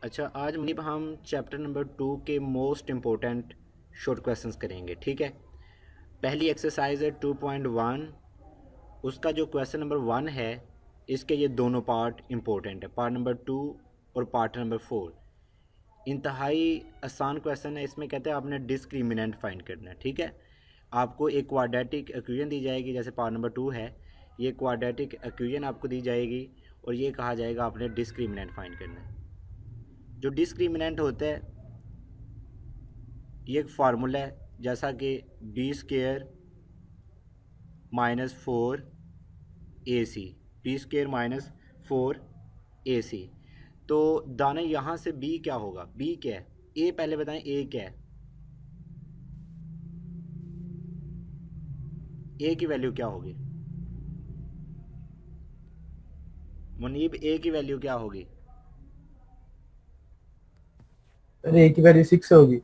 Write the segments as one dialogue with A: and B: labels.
A: अच्छा, आज मतलब हम चैप्टर नंबर 2 के मोस्ट इम्पोर्टेंट शॉर्ट क्वेश्चंस करेंगे। ठीक है, पहली एक्सरसाइज है 2.1। उसका जो क्वेश्चन नंबर 1 है, इसके ये दोनों पार्ट इम्पोर्टेंट है, पार्ट नंबर 2 और पार्ट नंबर 4। इंतहाई आसान क्वेश्चन है। इसमें कहते हैं आपने डिस्क्रिमिनेंट फाइंड करना है। ठीक है, आपको एक क्वाड्रेटिक इक्वेशन दी जाएगी, जैसे पार्ट नंबर 2 है, ये क्वाड्रेटिक इक्वेशन आपको दी जाएगी और ये कहा जाएगा आपने डिस्क्रिमिनेंट फाइंड करना है। जो डिस्क्रिमिनेंट होता है ये एक फार्मूला है, जैसा कि B square minus 4 AC, B square minus 4 AC। तो दाने यहाँ से बी क्या होगा, बी क्या है, ए पहले बताएं, ए क्या है, ए की वैल्यू क्या होगी मुनीब, ए की वैल्यू क्या होगी?
B: अरे ए की वैल्यू 6 होगी।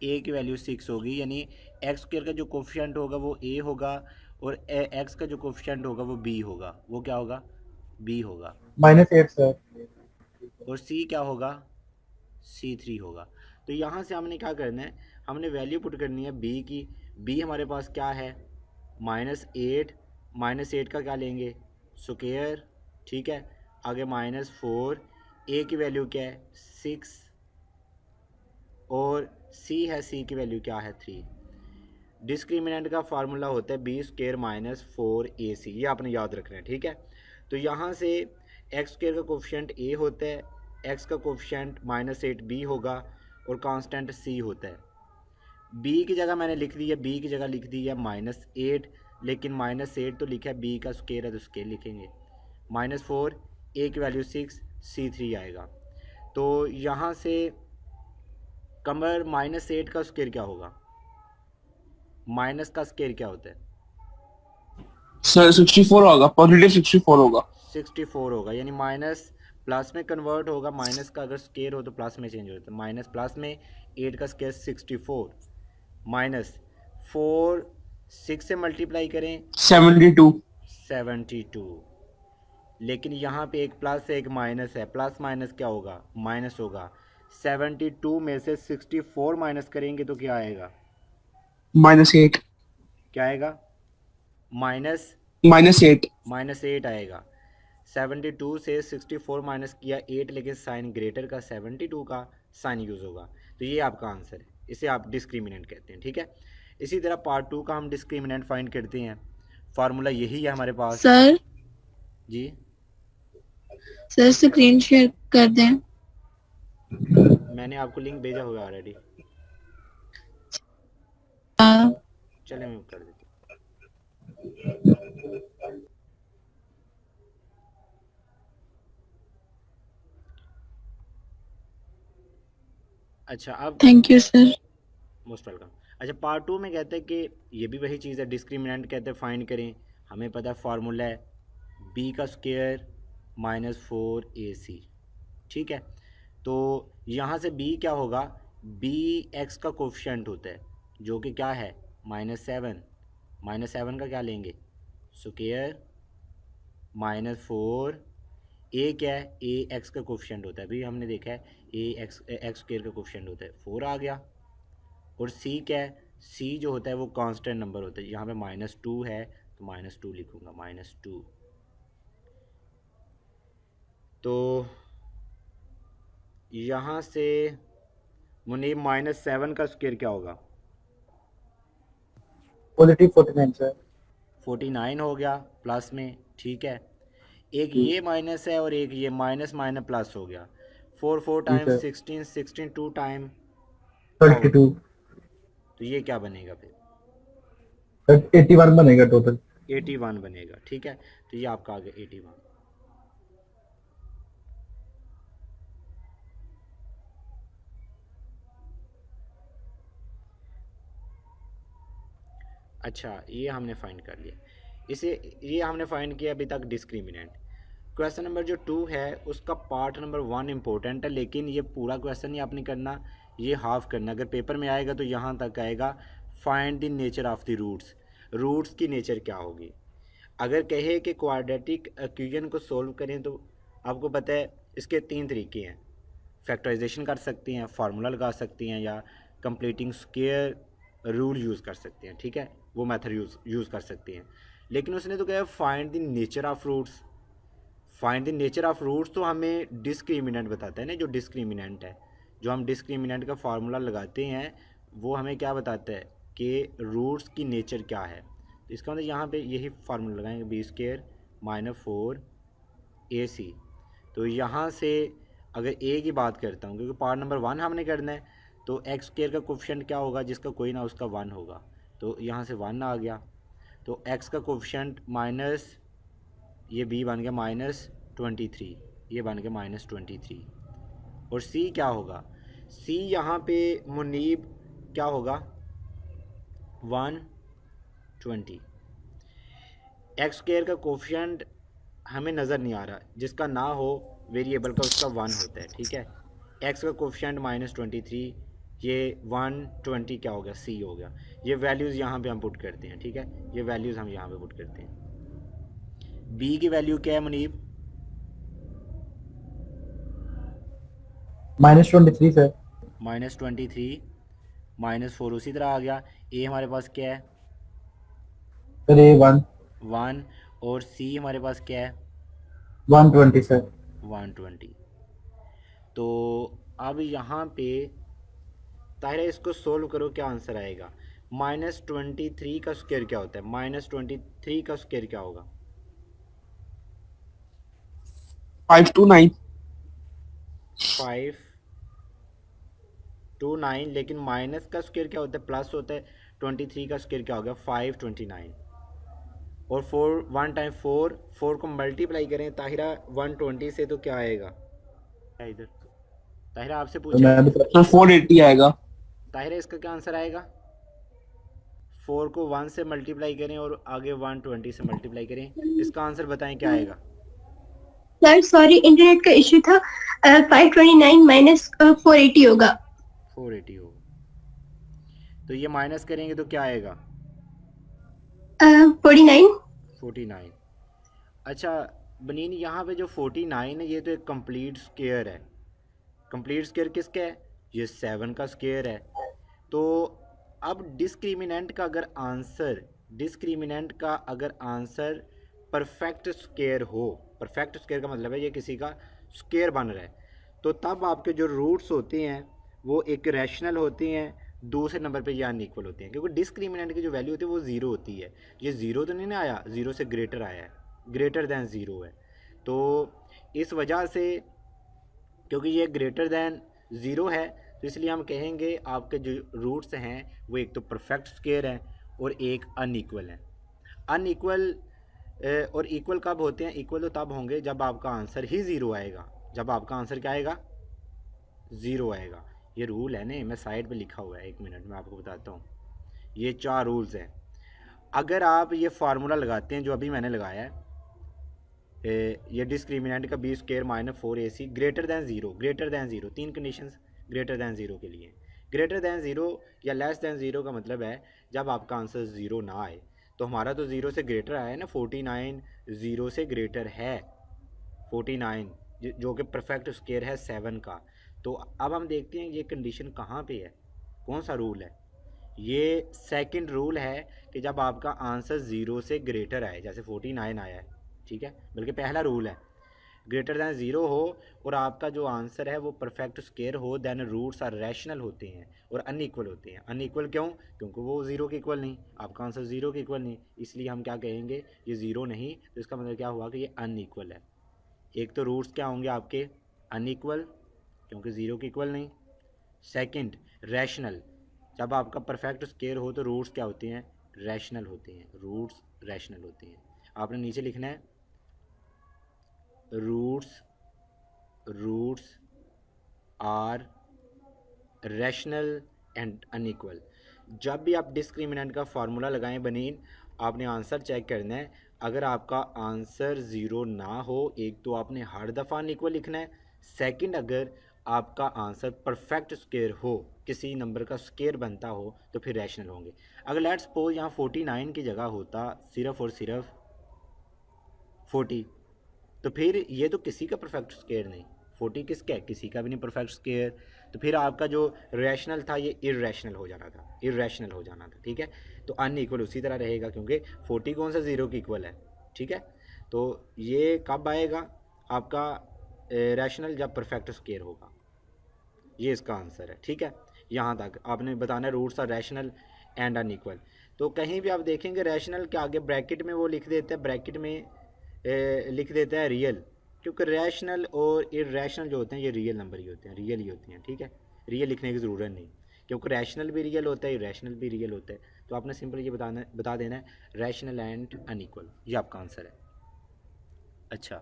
A: ए की वैल्यू 6 होगी, यानी एक्स स्क्र का जो कोफिशेंट होगा वो ए होगा और एक्स का जो कोफिशेंट होगा वो बी होगा। वो क्या होगा? बी होगा।
B: -8 सर।
A: और सी क्या होगा? C3 होगा। तो यहाँ से हमने क्या करना है, हमने वैल्यू पुट करनी है बी की। बी हमारे पास क्या है? -8। -8 का क्या लेंगे? स्क्वायर। ठीक है, आगे -4। ए की वैल्यू क्या है? 6। और सी है, सी की वैल्यू क्या है? 3। डिस्क्रिमिनेंट का फार्मूला होता है बी स्क्र माइनस 4AC, ये आपने याद रखना है। ठीक है, तो यहाँ से एक्स स्क्र का कोफिशेंट ए होता है, एक्स का कोफिशेंट -8 बी होगा और कांस्टेंट सी होता है। बी की जगह मैंने लिख दी है, बी की जगह लिख दी है -8, लेकिन -8 तो लिखा है, बी का स्क्र है तो स्क्र लिखेंगे। -4, ए की वैल्यू 6, C3 आएगा। तो यहाँ से कमर -8 का स्क्र क्या होगा? माइनस का स्क्र क्या होता है?
C: सर 64 होगा, पॉजिटिव 64 होगा।
A: 64 होगा, यानी माइनस प्लस में कन्वर्ट होगा। माइनस का अगर स्केयर हो तो प्लस में चेंज होता है। माइनस प्लस में 8 का स्केयर 64 माइनस 4, 6 से मल्टीप्लाई करें
C: 72।
A: 72। लेकिन यहाँ पे एक प्लस है एक माइनस है, प्लस माइनस क्या होगा? माइनस होगा। 72 में से 64 माइनस करेंगे तो क्या आएगा?
C: -8।
A: क्या आएगा? माइनस
C: -8।
A: -8 आएगा। 72 से 64 माइनस किया 8, लेकिन साइन ग्रेटर का 72 का साइन यूज़ होगा। तो ये आपका आंसर है, इसे आप डिस्क्रिमिनेंट कहते हैं। ठीक है, इसी तरह पार्ट 2 का हम डिस्क्रिमिनेंट फाइंड करते हैं। फार्मूला यही है हमारे पास।
D: सर
A: जी,
D: सर स्क्रीन शेयर कर दें।
A: मैंने आपको लिंक भेजा हुआ है ऑलरेडी।
D: आ,
A: चले मैं कर देता हूँ। अच्छा, अब
D: thank you sir.
A: Most welcome. अच्छा, पार्ट 2 में कहते हैं कि ये भी वही चीज़ है, डिस्क्रिमिनेंट कहते हैं फाइंड करें। हमें पता है फार्मूला है बी का स्क्वायर -4AC। ठीक है, तो यहाँ से b क्या होगा? b x का कोफिशेंट होता है, जो कि क्या है? -7। -7 का क्या लेंगे? स्क्वायर -4। a क्या है? a x का कोफिशेंट होता है, अभी हमने देखा है a x स्क्वायर का कोफिशेंट होता है, 4 आ गया। और c क्या है? c जो होता है वो कांस्टेंट नंबर होता है, यहाँ पे -2 है तो -2 लिखूँगा, -2। तो यहाँ से मुनीब -7 का स्क्वायर क्या होगा?
B: Positive 49 sir.
A: 49 हो गया प्लस में। ठीक है, एक
B: जी
A: ये माइनस है और एक ये माइनस माइनस प्लस हो गया। 4 4
B: जी
A: टाइम्स
B: सर।
A: 16, 16 2 टाइम क्या होगा?
B: 32।
A: तो ये क्या बनेगा फिर?
B: 81 बनेगा टोटल।
A: 81 बनेगा। ठीक है, तो ये आपका आ गया 81। अच्छा, ये हमने फाइंड कर लिया। इसे ये हमने फाइंड किया अभी तक डिस्क्रिमिनेंट। क्वेश्चन नंबर जो 2 है उसका पार्ट नंबर 1 इम्पोर्टेंट है, लेकिन ये पूरा क्वेश्चन ही आपने करना, ये हाफ करना। अगर पेपर में आएगा तो यहाँ तक आएगा, find the nature of the roots. Roots की नेचर क्या होगी? अगर कहे कि क्वाड्रेटिक इक्वेशन को सोल्व करें तो आपको पता है इसके 3 तरीके हैं। फैक्टराइजेशन कर सकते हैं, फार्मूला लगा सकते हैं, या कंप्लीटिंग स्क्वायर रूल यूज़ कर सकते हैं, ठीक है, वो मेथड यूज़ कर सकते हैं। लेकिन उसने तो कहा find the nature of roots. Find the nature of roots तो हमें डिस्क्रिमिनेंट बताता है ना, जो डिस्क्रिमिनेंट है, जो हम डिस्क्रिमिनेंट का फार्मूला लगाते हैं वो हमें क्या बताता है कि रूट्स की नेचर क्या है। तो इसका मतलब यहाँ पे यही फार्मूला लगाएंगे, बी स्क्वायर माइनस 4ac। तो यहाँ से अगर a की बात करता हूँ, क्योंकि पार्ट नंबर 1 हमने करना है, तो एक्स स्क्वायर का कोफिशिएंट क्या होगा, जिसका कोई ना उसका 1 होगा, तो यहाँ से 1 आ गया। तो x का कोफिशिएंट माइनस, ये b बन गया -23, ये बन गया -23। और c क्या होगा, c यहाँ पे मुनीब क्या होगा 120। एक्स स्क्वायर का कोफिशिएंट हमें नज़र नहीं आ रहा, जिसका ना हो वेरिएबल का उसका 1 होता है, ठीक है। एक्स का कोफिशिएंट -23, ये 120 क्या हो गया, सी हो गया। ये वैल्यूज़ यहाँ पे हम पुट करते हैं, ठीक है, ये वैल्यूज़ हम यहाँ पे पुट करते हैं। बी की वैल्यू क्या है मुनीब,
B: -23 सर।
A: -23 -4 उसी तरह आ गया। ए हमारे पास क्या है,
B: सर ये
A: 1, और सी हमारे पास क्या है
B: 120 सर।
A: 120। तो अब यहाँ पे ताहिरा इसको सोल्व करो, क्या आंसर आएगा। -23 का स्क्वायर क्या होता है, -23 का स्क्वायर क्या होगा,
C: 529।
A: 529। लेकिन माइनस का स्क्वायर क्या होता है, प्लस होता है। 23 का स्क्वायर क्या होगा 529। और 4 1 टाइम 4 को मल्टीप्लाई करें ताहिरा 120 से, तो क्या आएगा इधर, ताहिरा आपसे
B: तो
A: पूछा है,
B: मैं भी
C: सर 480 आएगा।
A: ताहिरा इसका क्या आंसर आएगा। 4 को 1 से मल्टीप्लाई करें और आगे 120 से मल्टीप्लाई करें, इसका आंसर बताएं क्या आएगा।
E: सर सॉरी, इंटरनेट का इश्यू था। 529 माइनस 480 होगा।
A: 480 होगा, तो ये माइनस करेंगे तो क्या आएगा
E: 49।
A: 49। अच्छा बनीन, यहाँ पे जो 49 है ये तो एक कंप्लीट स्क्वायर है। कंप्लीट स्क्वायर किसका है, ये 7 का स्क्वायर है। तो अब डिस्क्रिमिनेंट का अगर आंसर परफेक्ट स्क्वायर हो, परफेक्ट स्क्वायर का मतलब है ये किसी का स्क्वायर बन रहा है, तो तब आपके जो रूट्स होते हैं वो एक रैशनल होते हैं, दूसरे नंबर पे ये अनइक्वल होते हैं, क्योंकि डिस्क्रिमिनेंट की जो वैल्यू होती है वो 0 होती है। ये 0 तो नहीं ना आया, 0 से ग्रेटर आया है, ग्रेटर दैन 0 है। तो इस वजह से क्योंकि ये ग्रेटर दैन 0 है, तो इसलिए हम कहेंगे आपके जो रूट्स हैं वो एक तो परफेक्ट स्क्वायर है और एक अनइक्वल है। अनइक्वल और इक्वल कब होते हैं, इक्वल तो तब होंगे जब आपका आंसर ही 0 आएगा, जब आपका आंसर क्या आएगा 0 आएगा। ये रूल है ना, मैं साइड पे लिखा हुआ है, 1 मिनट में आपको बताता हूँ। ये 4 रूल्स हैं। अगर आप ये फार्मूला लगाते हैं जो अभी मैंने लगाया है, ये डिस्क्रिमिनेंट का B square minus 4ac greater than 0, 3 conditions greater than 0 के लिए। ग्रेटर दैन 0 या लेस दैन 0 का मतलब है जब आपका आंसर 0 ना आए। तो हमारा तो 0 से ग्रेटर आया है ना, 49 0 से ग्रेटर है, 49 जो कि परफेक्ट स्क्वायर है 7 का। तो अब हम देखते हैं ये कंडीशन कहाँ पे है, कौन सा रूल है। ये सेकंड रूल है कि जब आपका आंसर 0 से ग्रेटर आए, जैसे 49 आया है, ठीक है, बल्कि पहला रूल है ग्रेटर दैन 0 हो और आपका जो आंसर है वो परफेक्ट स्क्वायर हो, देन रूट्स आर रैशनल होते हैं और अनइक्वल होते हैं। अनइक्वल क्यों, क्योंकि वो 0 के इक्वल नहीं, आपका आंसर 0 के इक्वल नहीं, इसलिए हम क्या कहेंगे ये 0 नहीं, तो इसका मतलब क्या हुआ कि ये अनइक्वल है। एक तो रूट्स क्या होंगे आपके अनइक्वल, क्योंकि 0 के इक्वल नहीं। सेकंड रैशनल, जब आपका परफेक्ट स्क्वायर हो तो रूट्स क्या होते हैं, रैशनल होते हैं, रूट्स रैशनल होते हैं। आपने नीचे लिखना है roots are rational and unequal. जब भी आप डिस्क्रिमिनेंट का फार्मूला लगाएं बनीन, आपने आंसर चेक करना है। अगर आपका आंसर 0 ना हो, एक तो आपने हर दफ़ा अनइक्वल लिखना है, सेकंड अगर आपका आंसर परफेक्ट स्क्वायर हो, किसी नंबर का स्क्वायर बनता हो, तो फिर रैशनल होंगे। अगर लेट्स सपोज यहाँ 49 की जगह होता सिर्फ और सिर्फ 40, तो फिर ये तो किसी का परफेक्ट स्क्वायर नहीं, 40 किसका है, किसी का भी नहीं परफेक्ट स्क्वायर, तो फिर आपका जो रैशनल था ये इरेशनल हो जाना था, इरेशनल हो जाना था, ठीक है। तो अनइक्वल उसी तरह रहेगा क्योंकि 40 कौन सा 0 की इक्वल है, ठीक है। तो ये कब आएगा आपका रैशनल, जब परफेक्ट स्क्वायर होगा, ये इसका आंसर है, ठीक है। यहाँ तक आपने बताना है roots are rational and unequal. तो कहीं भी आप देखेंगे रैशनल के आगे ब्रैकेट में वो लिख देते हैं, ब्रैकेट में लिख देता है रियल, क्योंकि रैशनल और इरेशनल जो होते हैं ये रियल नंबर ही होते हैं, रियल ही होते हैं, ठीक है। रियल लिखने की ज़रूरत नहीं, क्योंकि रैशनल भी रियल होता है, इरेशनल भी रियल होता है। तो आपने सिंपल ये बता देना है रैशनल एंड अनइक्वल, ये आपका आंसर है। अच्छा,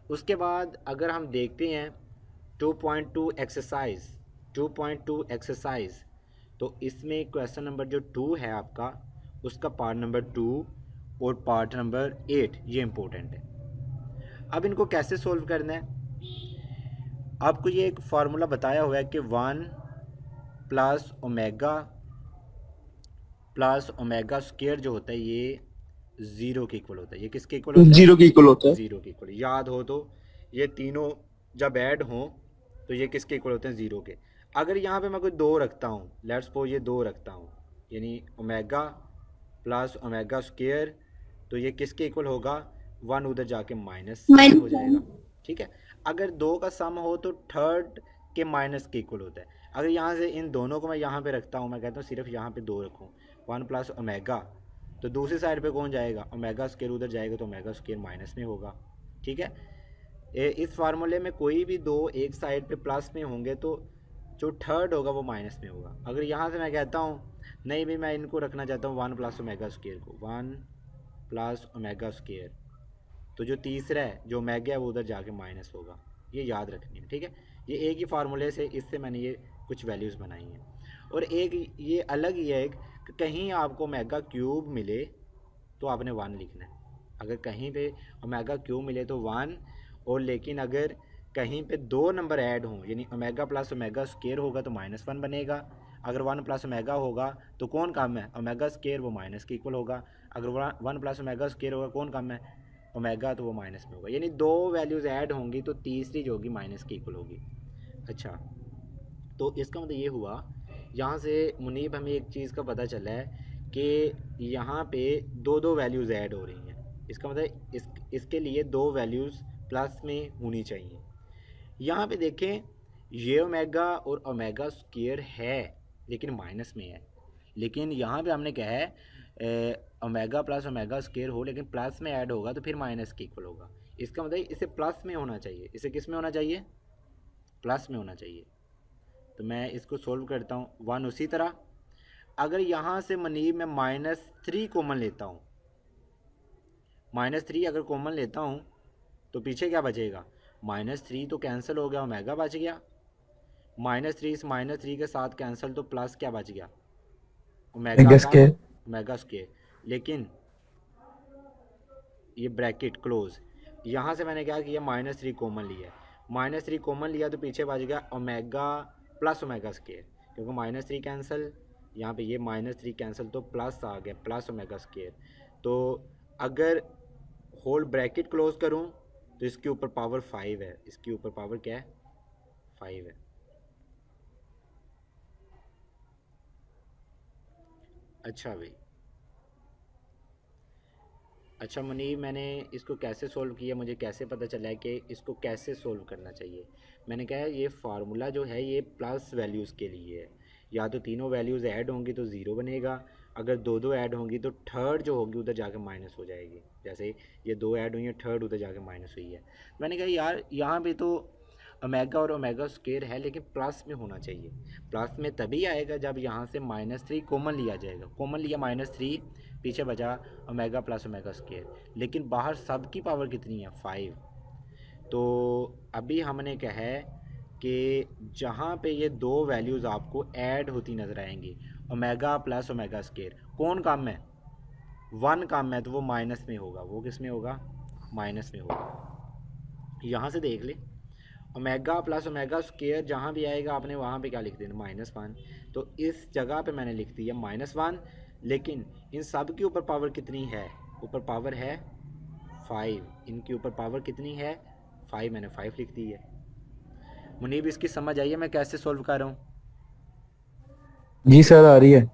A: उसके बाद अगर हम देखते हैं 2.2 एक्सरसाइज, 2.2 एक्सरसाइज, तो इसमें क्वेश्चन नंबर जो 2 है आपका, उसका पार्ट नंबर 2 और पार्ट नंबर 8 ये इम्पोर्टेंट है। अब इनको कैसे सोल्व करना है, आपको ये एक फार्मूला बताया हुआ है कि 1 प्लस ओमेगा स्क्वायर जो होता है ये 0 के इक्वल होता है। ये किसके इक्वल होता है,
C: 0 के इक्वल होता है।
A: 0 के इक्वल। याद हो तो ये तीनों जब ऐड हों तो ये किसके इक्वल होते हैं, 0 के। अगर यहाँ पे मैं कोई 2 रखता हूँ, लेट्स सपोज ये 2 रखता हूँ, यानी ओमेगा प्लस ओमेगा स्क्वायर, तो ये किसके इक्वल होगा, 1 उधर जाके माइनस हो जाएगा, ठीक है। अगर 2 का सम हो तो थर्ड के माइनस के इक्वल होता है। अगर यहाँ से इन दोनों को मैं यहाँ पे रखता हूँ, मैं कहता हूँ सिर्फ यहाँ पे 2 रखूँ, 1 प्लस ओमेगा, तो दूसरी साइड पे कौन जाएगा, ओमेगा स्क्वायर उधर जाएगा, तो ओमेगा स्क्वायर माइनस में होगा, ठीक है। इस फार्मूले में कोई भी 2 एक साइड पे प्लस में होंगे तो जो थर्ड होगा वो माइनस में होगा। अगर यहाँ से मैं कहता हूँ नहीं भी, मैं इनको रखना चाहता हूँ 1 प्लस ओमेगा स्क्वायर को, 1 प्लस ओमेगा स्क्वायर, तो जो तीसरा है जो ओमेगा है वो उधर जाके माइनस होगा, ये याद रखनी है, ठीक है। ये एक ही फार्मूले से, इससे मैंने ये कुछ वैल्यूज़ बनाई हैं। और एक ये अलग ही है कि कहीं आपको ओमेगा क्यूब मिले तो आपने 1 लिखना है। अगर कहीं पे ओमेगा क्यूब मिले तो 1, और लेकिन अगर कहीं पे 2 नंबर ऐड हों, यानी ओमेगा प्लस ओमेगा स्क्वायर होगा तो -1 बनेगा। अगर 1 प्लस ओमेगा होगा तो कौन कम है, ओमेगा स्क्वायर, वो माइनस के इक्वल होगा। अगर 1 प्लस ओमेगा स्क्वायर होगा कौन कम है, ओमेगा, तो वो माइनस में होगा। यानी 2 वैल्यूज़ ऐड होंगी तो तीसरी जो होगी माइनस के इक्वल होगी। अच्छा, तो इसका मतलब ये हुआ, यहाँ से मुनीब हमें एक चीज़ का पता चला है कि यहाँ पे 2 वैल्यूज़ ऐड हो रही हैं। इसका मतलब इसके लिए 2 वैल्यूज़ प्लस में होनी चाहिए। यहाँ पे देखें ये ओमेगा और ओमेगा स्क्वायर है लेकिन माइनस में है, लेकिन यहाँ पे हमने क्या है ओमेगा प्लस ओमेगा स्क्वायर हो लेकिन प्लस में ऐड होगा तो फिर माइनस के इक्वल होगा। इसका मतलब इसे प्लस में होना चाहिए, इसे किस में होना चाहिए, प्लस में होना चाहिए। तो मैं इसको सोल्व करता हूँ 1। उसी तरह अगर यहाँ से मनीब मैं -3 कॉमन लेता हूँ, -3 अगर कॉमन लेता हूँ तो पीछे क्या बचेगा, -3 तो कैंसिल हो गया, ओमेगा बच गया। -3 इस -3 के साथ कैंसिल, तो प्लस क्या बच गया, ओमेगा स्क्वायर, ओमेगा स्क्वायर। लेकिन ये ब्रैकेट क्लोज, यहाँ से मैंने क्या किया, -3 कॉमन लिया, -3 कॉमन लिया तो पीछे बच गया ओमेगा प्लस ओमेगा स्क्वायर, क्योंकि -3 कैंसिल, यहाँ पे ये -3 कैंसिल, तो प्लस आ गया, प्लस ओमेगा स्क्वायर। तो अगर होल ब्रैकेट क्लोज करूँ तो इसके ऊपर पावर 5 है, इसके ऊपर पावर क्या है, 5 है। अच्छा भाई, अच्छा मुनीब, मैंने इसको कैसे सोल्व किया, मुझे कैसे पता चला है कि इसको कैसे सोल्व करना चाहिए। मैंने कहा ये फार्मूला जो है ये प्लस वैल्यूज़ के लिए है, या तो तीनों वैल्यूज़ ऐड होंगी तो 0 बनेगा, अगर 2 ऐड होंगी तो थर्ड जो होगी उधर जाकर माइनस हो जाएगी। जैसे ये 2 ऐड हुई है, थर्ड उधर जाकर माइनस हुई है। मैंने कहा यार यहाँ पे तो ओमेगा और ओमेगा स्क्वायर है लेकिन प्लस में होना चाहिए। प्लस में तभी आएगा जब यहाँ से -3 कॉमन लिया जाएगा, कॉमन लिया -3, पीछे बचा ओमेगा प्लस ओमेगा स्क्वायर, लेकिन बाहर सब की पावर कितनी है, 5। तो अभी हमने क्या है कि जहाँ पे ये 2 वैल्यूज़ आपको ऐड होती नज़र आएंगी, ओमेगा प्लस ओमेगा स्क्वायर, कौन कम है, 1 कम है, तो वो माइनस में होगा, वो किस में होगा, माइनस में होगा। यहाँ से देख ले, ओमेगा प्लस ओमेगा स्क्वायर जहाँ भी आएगा आपने वहाँ पे क्या लिख देना, -1। तो इस जगह पे मैंने लिख दिया -1, लेकिन इन सब के ऊपर पावर कितनी है, ऊपर पावर है 5, इनके ऊपर पावर कितनी है 5, मैंने 5 लिख दी है। मुनीब इसकी समझ आई है मैं कैसे सॉल्व कर रहा हूँ?
B: जी सर आ रही है।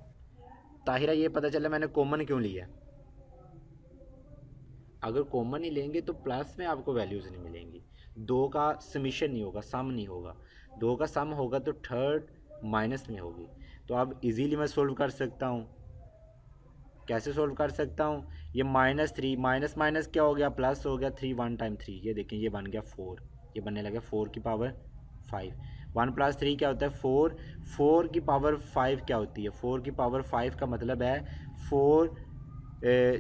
A: ताहिरा ये पता चला मैंने कॉमन क्यों लिया। अगर कॉमन ही लेंगे तो प्लस में आपको वैल्यूज़ नहीं मिलेंगी, दो का समीशन नहीं होगा, सम नहीं होगा। दो का सम होगा तो थर्ड माइनस में होगी। तो अब इजीली मैं सोल्व कर सकता हूँ। कैसे सोल्व कर सकता हूँ? ये -3 माइनस माइनस क्या हो गया, प्लस हो गया। 3 1 टाइम 3, ये देखें ये बन गया 4, ये बनने लगा 4 की पावर 5। 1 + 3 क्या होता है 4, 4 की पावर 5 क्या होती है, 4 की पावर 5 का मतलब है 4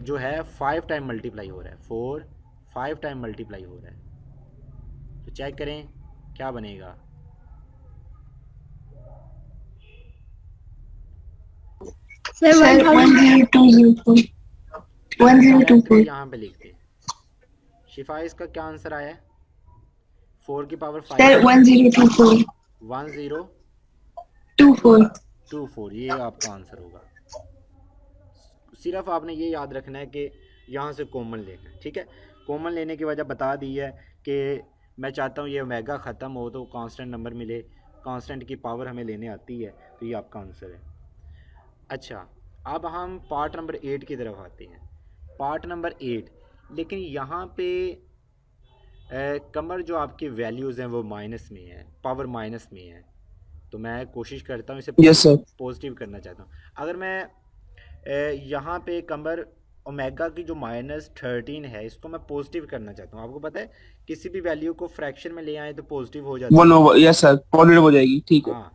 A: जो है 5 टाइम मल्टीप्लाई हो रहा है, 4 5 टाइम मल्टीप्लाई हो रहा है। तो चेक करें क्या बनेगा।
D: सर 1024 1024
A: यहाँ पे लिखते हैं। शिफा इसका क्या आंसर आया है? 4 की पावर 5
D: सर 1024
A: 1024, ये आपका आंसर होगा। सिर्फ आपने ये याद रखना है कि यहाँ से कॉमन लेना है, ठीक है। कॉमन लेने की वजह बता दी है कि मैं चाहता हूँ ये ओमेगा ख़त्म हो तो कांस्टेंट नंबर मिले, कांस्टेंट की पावर हमें लेने आती है, तो ये आपका आंसर है। अच्छा, अब हम पार्ट नंबर 8 की तरफ आते हैं। पार्ट नंबर 8, लेकिन यहाँ पे कमर जो आपकी वैल्यूज़ हैं वो माइनस में है, पावर माइनस में है। तो मैं कोशिश करता हूँ इसे
C: Yes, sir.
A: पॉजिटिव करना चाहता हूँ। अगर मैं यहाँ पे कमर ओमेगा की जो -13 है इसको मैं पॉजिटिव करना चाहता हूँ। आपको पता है किसी भी वैल्यू को फ्रैक्शन में ले आए तो पॉजिटिव हो जाता है।
C: 1/, यस सर, पॉजिटिव हो जाएगी, ठीक है।
A: हाँ,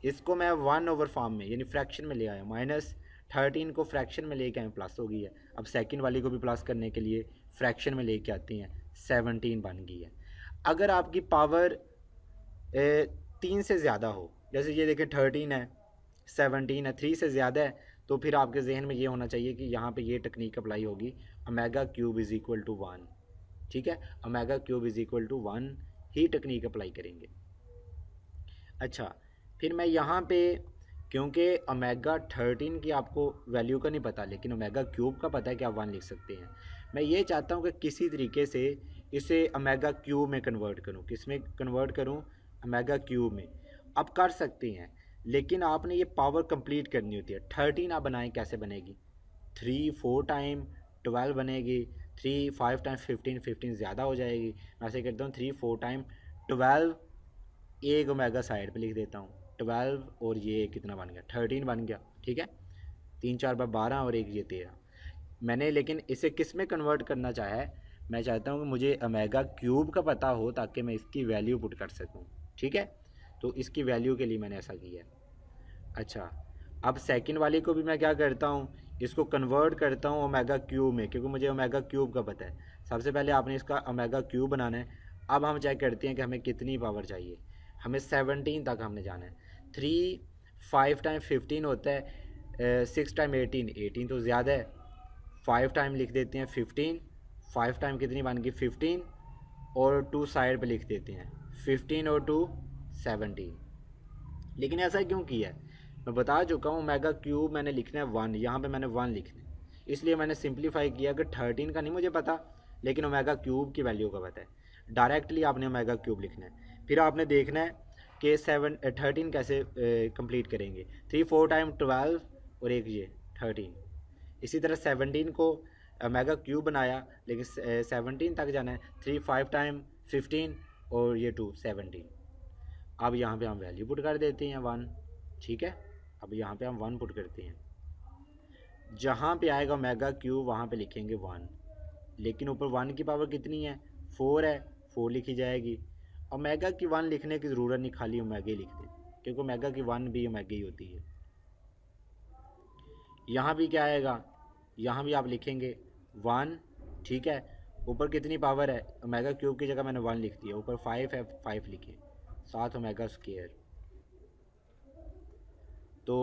A: इसको मैं 1/, फॉर्म में यानी फ्रैक्शन में ले आया। -13 को फ्रैक्शन में लेके आए, प्लस हो गई है। अब सेकंड वाली को भी प्लस करने के लिए फ्रैक्शन में लेके आते हैं, 17 बन गई है। अगर आपकी पावर 3 से ज़्यादा हो, जैसे ये देखें 13 है, 17 है, 3 से ज़्यादा है, तो फिर आपके जहन में ये होना चाहिए कि यहाँ पे ये टेक्निक अप्लाई होगी, omega cube is equal to 1, ठीक है। Omega cube is equal to 1 ही टेक्निक अप्लाई करेंगे। अच्छा, फिर मैं यहाँ पे क्योंकि ओमेगा 13 की आपको वैल्यू का नहीं पता लेकिन ओमेगा क्यूब का पता है कि आप 1 लिख सकते हैं। मैं ये चाहता हूँ कि किसी तरीके से इसे ओमेगा क्यूब में कन्वर्ट करूँ। किस में कन्वर्ट करूँ? ओमेगा क्यूब में। आप कर सकते हैं लेकिन आपने ये पावर कंप्लीट करनी होती है। 13 आप बनाएं, कैसे बनेगी? 3 4 टाइम 12 बनेगी, 3 5 टाइम 15, 15 ज़्यादा हो जाएगी। मैं ऐसे करता हूँ 3 4 टाइम 12, एक ओमेगा साइड पे लिख देता हूँ 12, और ये कितना बन गया 13 बन गया, ठीक है। 3 4 बार 12 और एक ये 13। मैंने लेकिन इसे किस में कन्वर्ट करना चाहा है? मैं चाहता हूँ कि मुझे ओमेगा क्यूब का पता हो ताकि मैं इसकी वैल्यू पुट कर सकूँ, ठीक है। तो इसकी वैल्यू के लिए मैंने ऐसा किया। अच्छा, अब सेकंड वाली को भी मैं क्या करता हूँ, इसको कन्वर्ट करता हूँ ओमेगा क्यूब में, क्योंकि मुझे ओमेगा क्यूब का पता है। सबसे पहले आपने इसका ओमेगा क्यूब बनाना है। अब हम चेक करते हैं कि हमें कितनी पावर चाहिए। हमें 17 तक हमने जाना है। 3 5 टाइम 15 होता है, 6 टाइम 18, 18 तो ज़्यादा है। 5 टाइम लिख देते हैं 15, 5 टाइम कितनी बन गई 15, और 2 साइड पे लिख देते हैं 15 और 2 17। लेकिन ऐसा क्यों किया है? मैं बता चुका हूँ ओमेगा क्यूब मैंने लिखना है 1, यहाँ पे मैंने 1 लिखना है, इसलिए मैंने सिंप्लीफाई किया कि 13 का नहीं मुझे पता लेकिन ओमेगा क्यूब की वैल्यू का पता है। डायरेक्टली आपने ओमेगा क्यूब लिखना है। फिर आपने देखना है कि 13 कैसे कंप्लीट करेंगे। 3 4 टाइम 12 और एक ये 13। इसी तरह 17 को ओमेगा क्यूब बनाया लेकिन 17 तक जाना है। 3 5 टाइम 15 और ये 2 17। अब यहाँ पे हम वैल्यू पुट कर देते हैं 1, ठीक है। अब यहाँ पे हम 1 पुट करते हैं, जहाँ पे आएगा ओमेगा क्यूब वहाँ पे लिखेंगे 1, लेकिन ऊपर 1 की पावर कितनी है 4 है, 4 लिखी जाएगी। ओमेगा की 1 लिखने की ज़रूरत नहीं, खाली ओमेगा लिख दें क्योंकि ओमेगा की 1 भी ओमेगा ही होती है। यहाँ भी क्या आएगा, यहाँ भी आप लिखेंगे 1, ठीक है। ऊपर कितनी पावर है, ओमेगा क्यूब की जगह मैंने 1 लिख दिया, ऊपर 5 है 5 लिखे, 7 ओमेगा स्क्वायर। तो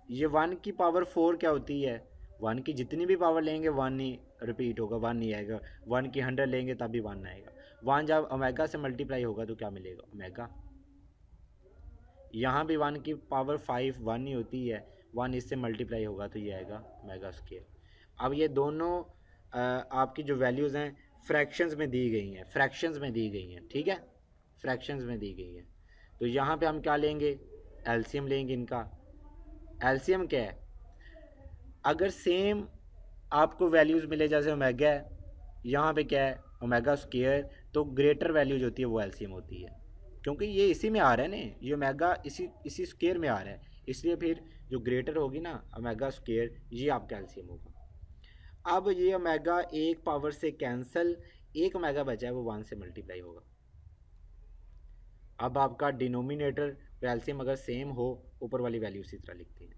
A: ये 1 की पावर 4 क्या होती है, 1 की जितनी भी पावर लेंगे 1 ही रिपीट होगा, 1 नहीं आएगा। 1 की 100 लेंगे तब भी 1 आएगा। 1 जब ओमेगा से मल्टीप्लाई होगा तो क्या मिलेगा, ओमेगा। यहाँ भी 1 की पावर 5 1 ही होती है, 1 इससे मल्टीप्लाई होगा तो ये आएगा ओमेगा स्क्वायर। अब ये दोनों आपकी जो वैल्यूज़ हैं फ्रैक्शंस में दी गई हैं, फ्रैक्शंस में दी गई हैं, ठीक है, फ्रैक्शंस में दी गई हैं। तो यहाँ पे हम क्या लेंगे, एलसीएम लेंगे इनका। एलसीएम क्या है, अगर सेम आपको वैल्यूज़ मिले जैसे ओमेगा है, यहाँ पे क्या है ओमेगा स्क्वायर, तो ग्रेटर वैल्यू जो होती है वो एलसीएम होती है, क्योंकि ये इसी में आ रहा है ना, ये ओमेगा इसी स्क्वायर में आ रहा है, इसलिए फिर जो ग्रेटर होगी ना ओमेगा स्क्वायर, ये आपका एलसीएम होगा। अब ये ओमेगा एक पावर से कैंसिल, एक ओमेगा बचा है वो 1 से मल्टीप्लाई होगा। अब आपका डिनोमिनेटर एलसीएम अगर सेम हो, ऊपर वाली वैल्यू इसी तरह लिखते हैं।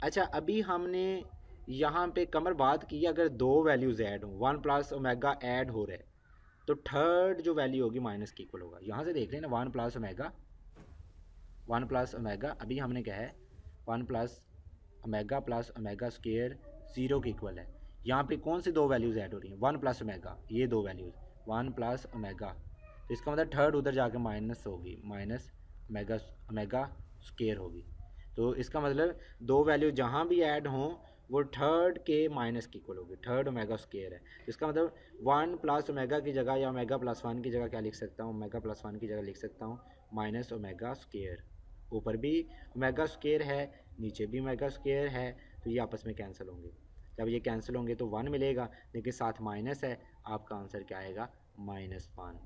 A: अच्छा, अभी हमने यहाँ पे कमर बात की, अगर दो वैल्यूज़ ऐड हों, 1 प्लस ओमेगा ऐड हो रहा है, तो थर्ड जो वैल्यू होगी माइनस के इक्वल होगा। यहाँ से देख रहे हैं ना, 1 प्लस ओमेगा, अभी हमने क्या है 1 प्लस ओमेगा स्क्वायर 0 के इक्वल है। यहाँ पे कौन सी दो वैल्यूज़ ऐड हो रही हैं, 1 प्लस ओमेगा, ये दो वैल्यूज़ 1 प्लस ओमेगा, तो इसका मतलब थर्ड उधर जाके माइनस होगी, माइनस ओमेगा स्क्वायर होगी। तो इसका मतलब दो वैल्यू जहाँ भी ऐड हों वो थर्ड के माइनस की इक्वल होगी, थर्ड ओमेगा स्क्वायर है। तो इसका मतलब 1 प्लस ओमेगा की जगह या ओमेगा प्लस 1 की जगह क्या लिख सकता हूँ, ओमेगा प्लस 1 की जगह लिख सकता हूँ माइनस ओमेगा स्क्वायर। ऊपर भी ओमेगा स्क्वायर है, नीचे भी ओमेगा स्क्वायर है, तो ये आपस में कैंसिल होंगे। जब ये कैंसिल होंगे तो 1 मिलेगा, लेकिन साथ माइनस है, आपका आंसर क्या आएगा -1।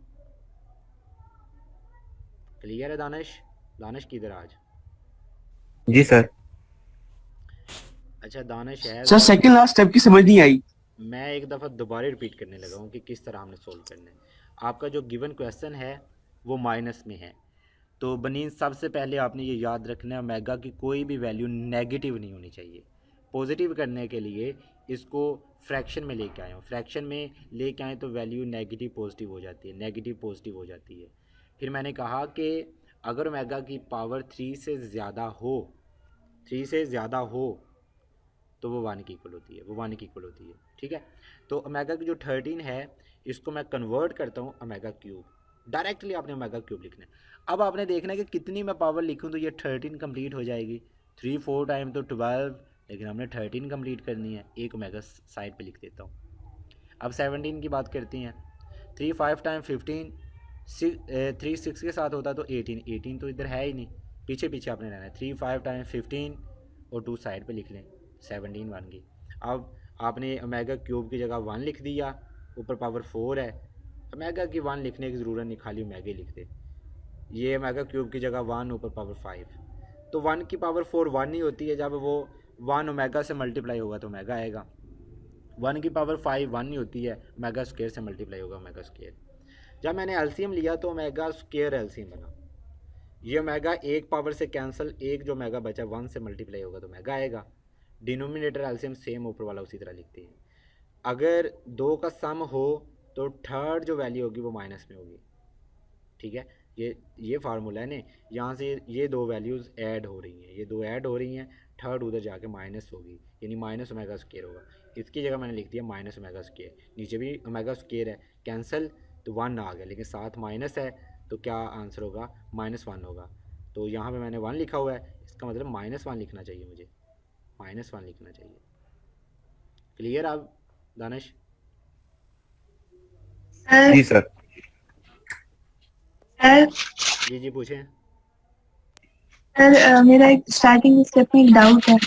A: क्लियर है दानिश? दानिश किधर आज?
B: जी सर।
A: अच्छा दानिश है
C: सर सेकंड लास्ट स्टेप की समझ नहीं आई।
A: मैं एक दफ़ा दोबारा रिपीट करने लगा हूँ कि किस तरह हमने सोल्व करना है। आपका जो गिवन क्वेश्चन है वो माइनस में है, तो बनीन सबसे पहले आपने ये याद रखना है, ओमेगा की कोई भी वैल्यू नेगेटिव नहीं होनी चाहिए। पॉजिटिव करने के लिए इसको फ्रैक्शन में लेके आए हो, फ्रैक्शन में लेके आए तो वैल्यू नेगेटिव पॉजिटिव हो जाती है, नेगेटिव पॉजिटिव हो जाती है। फिर मैंने कहा कि अगर ओमेगा की पावर 3 से ज़्यादा हो, 3 से ज़्यादा हो तो वो 1 की इक्वल होती है, वो 1 की इक्वल होती है। ठीक है, तो ओमेगा की जो 13 है इसको मैं कन्वर्ट करता हूँ ओमेगा क्यूब, डायरेक्टली आपने ओमेगा क्यूब लिखना है। अब आपने देखना है कि कितनी मैं पावर लिखूँ तो ये 13 कंप्लीट हो जाएगी, 3 4 टाइम तो 12, लेकिन हमने 13 कंप्लीट करनी है, एक ओमेगा साइड पे लिख देता हूँ। अब 17 की बात करती हैं, 3 5 टाइम 15, 3 6 के साथ होता तो 18, 18 तो इधर है ही नहीं, पीछे पीछे आपने रहना है। 3 5 टाइम 15 और 2 साइड पे लिख लें, 17 बन गई। अब आपने ओमेगा क्यूब की जगह 1 लिख दिया, ऊपर पावर 4 है, ओमेगा की 1 लिखने की ज़रूरत नहीं, खाली ओमेगा लिख दे। ये ओमेगा क्यूब की जगह 1, ऊपर पावर 5, तो 1 की पावर 4 1 ही होती है, जब वो 1 ओमेगा से मल्टीप्लाई होगा तो ओमेगा आएगा। 1 की पावर 5 1 ही होती है, ओमेगा स्क्वायर से मल्टीप्लाई होगा ओमेगा स्क्वायर। जब मैंने एलसीएम लिया तो ओमेगा स्क्वायर एलसीएम बना, ये ओमेगा एक पावर से कैंसिल, एक जो ओमेगा बचा 1 से मल्टीप्लाई होगा तो ओमेगा आएगा। डिनोमिनेटर एलसीएम सेम ऊपर वाला उसी तरह लिखते हैं। अगर दो का सम हो तो थर्ड जो वैल्यू होगी वो माइनस में होगी। ठीक है, ये फार्मूला है ना, यहाँ से ये दो वैल्यूज़ ऐड हो रही हैं, ये दो ऐड हो रही हैं, थर्ड उधर जाके माइनस होगी, यानी माइनस ओमेगा स्क्वायर होगा। इसकी जगह मैंने लिख दिया माइनस ओमेगा स्क्वायर, नीचे भी ओमेगा स्क्वायर है, कैंसिल तो 1 आ गया, लेकिन साथ माइनस है तो क्या आंसर होगा, -1 होगा। तो यहाँ पे मैंने 1 लिखा हुआ है, इसका मतलब -1 लिखना चाहिए मुझे, -1 लिखना चाहिए। क्लियर आप दानिश?
B: जी सर।
A: जी जी पूछें।
D: सर मेरा एक स्टार्टिंग स्टेप में एक डाउट है।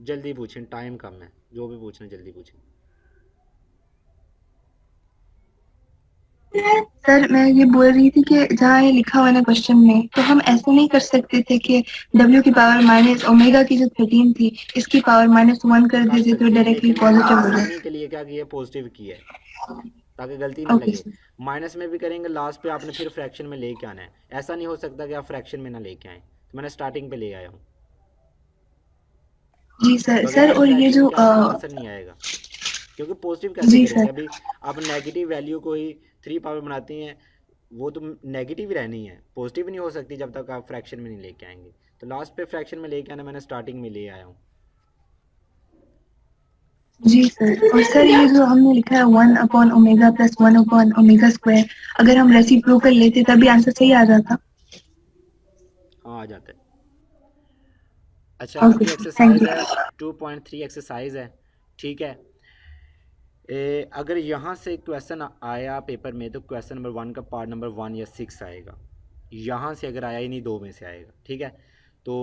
A: जल्दी पूछें, टाइम कम है, जो भी पूछना जल्दी पूछें।
D: सर मैं ये बोल रही थी कि जहाँ ये लिखा हुआ है ना क्वेश्चन में, तो हम ऐसे नहीं कर सकते थे कि W की पावर माइनस ओमेगा की जो 13 थी इसकी पावर -1 कर देते तो डायरेक्टली पॉजिटिव हो जाए।
A: आसानी के लिए क्या किया, पॉजिटिव किया है ताकि गलती ना
D: ओके
A: लगे। माइनस में भी करेंगे, लास्ट पे आपने फिर फ्रैक्शन में लेके आना है, ऐसा नहीं हो सकता कि आप फ्रैक्शन में ना लेके आए, तो मैंने स्टार्टिंग पे ले आया हूँ।
D: जी सर। सर
A: बगैर
D: और ये
A: फ्रैक्शन
D: जो
A: के आपका आंसर नहीं आएगा, क्योंकि पॉजिटिव कैसे
D: जी
A: करेंगे।
D: सर।
A: अभी आप नेगेटिव वैल्यू को ही 3 पावर बनाती हैं, वो तो नेगेटिव ही रहनी है, पॉजिटिव नहीं हो सकती जब तक आप फ्रैक्शन में नहीं लेके आएंगे। तो लास्ट पे फ्रैक्शन में लेके आना, मैंने स्टार्टिंग में ले आया हूँ।
D: जी सर। और सर ये जो हमने लिखा है 1/ओमेगा प्लस 1/ओमेगा स्क्वायर, अगर हम रेसिप्रोकल लेते तभी आंसर सही आ जाता।
A: हाँ आ जाता है। अच्छा
D: ओके
A: अभी
D: थैंक
A: एक्सरसाइज
D: यू।
A: है 2.3 एक्सरसाइज है। ठीक है, अगर यहाँ से क्वेश्चन आया पेपर में तो क्वेश्चन नंबर 1 का पार्ट नंबर 1 या 6 आएगा। यहाँ से अगर आया ही नहीं, 2 में से आएगा, ठीक है। तो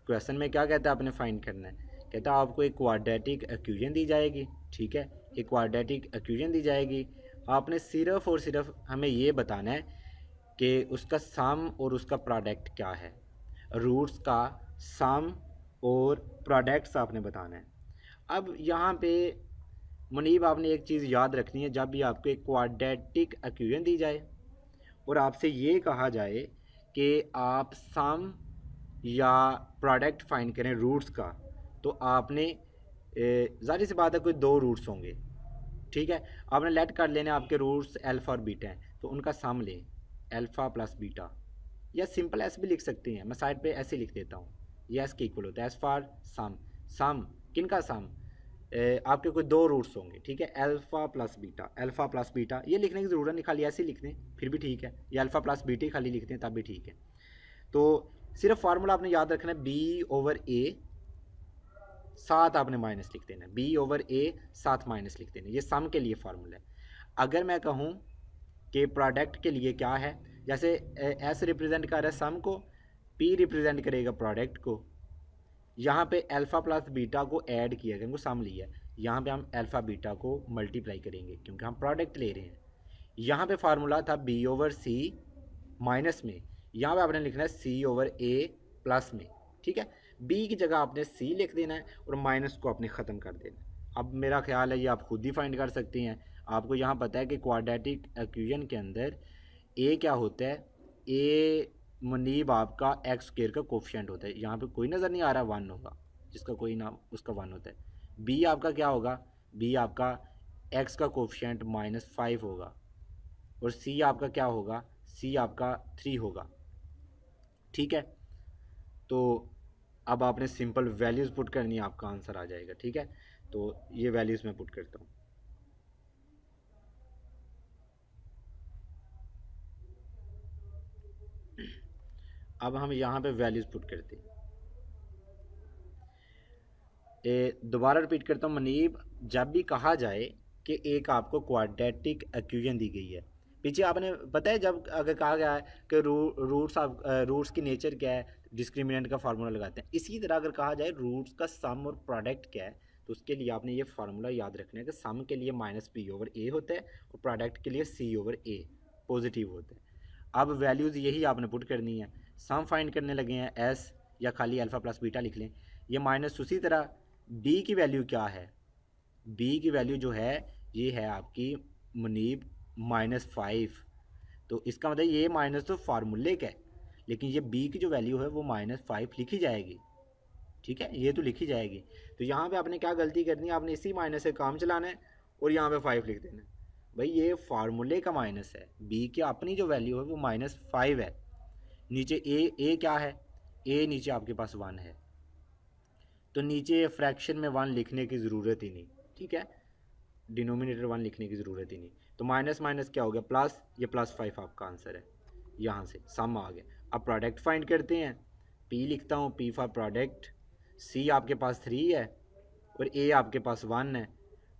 A: क्वेश्चन में क्या कहता है, आपने फाइंड करना है, कहता है आपको एक क्वाड्रेटिक इक्वेशन दी जाएगी, ठीक है, एक क्वाड्रेटिक इक्वेशन दी जाएगी, आपने सिर्फ और सिर्फ हमें ये बताना है कि उसका सम और उसका प्रोडक्ट क्या है, रूट्स का सम और प्रोडक्ट्स आपने बताना है। अब यहाँ पे मुनीब आपने एक चीज़ याद रखनी है, जब भी आपको एक क्वाड्रेटिक इक्वेशन दी जाए और आपसे ये कहा जाए कि आप सम या प्रोडक्ट फाइंड करें रूट्स का, तो आपने ज़ाहिर सी बात है कोई 2 रूट्स होंगे, ठीक है। आपने लेट कर लेने आपके रूट्स अल्फ़ा और बीटा हैं, तो उनका सम लें, अल्फ़ा प्लस बीटा, या सिंपल ऐसे भी लिख सकते हैं, मैं साइड पे ऐसे लिख देता हूँ, ये एस के इक्वल होता है एस फॉर सम। सम किन का सम, आपके कोई 2 रूट्स होंगे, ठीक है, alpha plus beta, alpha plus beta, ये लिखने की ज़रूरत नहीं, खाली ऐसे लिख दें फिर भी ठीक है, या अल्फ़ा प्लस बीटा खाली लिख दें तब भी ठीक है। तो सिर्फ फार्मूला आपने याद रखना है, बी ओवर ए 7 आपने माइनस लिख देना है, बी ओवर ए 7 माइनस लिख देना है, ये सम के लिए फार्मूला है। अगर मैं कहूँ कि प्रोडक्ट के लिए क्या है, जैसे एस रिप्रेजेंट कर रहा है सम को, पी रिप्रेजेंट करेगा प्रोडक्ट को, यहाँ पे अल्फ़ा प्लस बीटा को ऐड किया क्योंकि सम लिया है, यहाँ पे हम अल्फ़ा बीटा को मल्टीप्लाई करेंगे क्योंकि हम प्रोडक्ट ले रहे हैं। यहाँ पे फार्मूला था बी ओवर सी माइनस में, यहाँ पे आपने लिखना है सी ओवर ए प्लस में, ठीक है। बी की जगह आपने सी लिख देना है और माइनस को आपने ख़त्म कर देना है। अब मेरा ख्याल है ये आप खुद ही फाइंड कर सकते हैं। आपको यहाँ पता है कि क्वाड्रेटिक इक्वेशन के अंदर ए क्या होता है, ए मुनीब आपका एक्स स्क्वायर का कोफिशिएंट होता है, यहाँ पे कोई नज़र नहीं आ रहा, 1 होगा, जिसका कोई नाम उसका 1 होता है। बी आपका क्या होगा, बी आपका एक्स का कोफिशिएंट -5 होगा, और सी आपका क्या होगा, सी आपका 3 होगा, ठीक है। तो अब आपने सिंपल वैल्यूज़ पुट करनी है, आपका आंसर आ जाएगा, ठीक है। तो ये वैल्यूज़ मैं पुट करता हूँ। अब हम यहाँ पे वैल्यूज़ पुट करते हैं। दोबारा रिपीट करता हूँ मुनीब, जब भी कहा जाए कि एक आपको क्वाड्रेटिक इक्वेशन दी गई है, पीछे आपने पता है जब अगर कहा गया है कि रूट्स की नेचर क्या है, डिस्क्रिमिनेंट का फार्मूला लगाते हैं, इसी तरह अगर कहा जाए रूट्स का सम और प्रोडक्ट क्या है, तो उसके लिए आपने ये फार्मूला याद रखना है कि सम के लिए -b ओवर a होता है और प्रोडक्ट के लिए c ओवर a पॉजिटिव होता है। अब वैल्यूज़ यही आपने पुट करनी है। सम फाइंड करने लगे हैं s, या खाली अल्फ़ा प्लस बीटा लिख लें, ये माइनस उसी तरह b की वैल्यू क्या है, b की वैल्यू जो है ये है आपकी मुनीब -5, तो इसका मतलब ये माइनस तो फार्मूले का है, लेकिन ये b की जो वैल्यू है वो -5 लिखी जाएगी, ठीक है, ये तो लिखी जाएगी। तो यहाँ पे आपने क्या गलती करनी है, आपने इसी माइनस से काम चलाना है और यहाँ पे 5 लिख देना है। भाई ये फार्मूले का माइनस है, b की अपनी जो वैल्यू है वो -5 है। नीचे a क्या है, a नीचे आपके पास 1 है, तो नीचे फ्रैक्शन में 1 लिखने की ज़रूरत ही नहीं, ठीक है, डिनोमिनेटर 1 लिखने की ज़रूरत ही नहीं। तो माइनस माइनस क्या हो गया प्लस, ये +5 आपका आंसर है, यहाँ से सम आ गया। अब प्रोडक्ट फाइंड करते हैं, p लिखता हूँ, p फॉर प्रोडक्ट, c आपके पास 3 है और a आपके पास 1 है,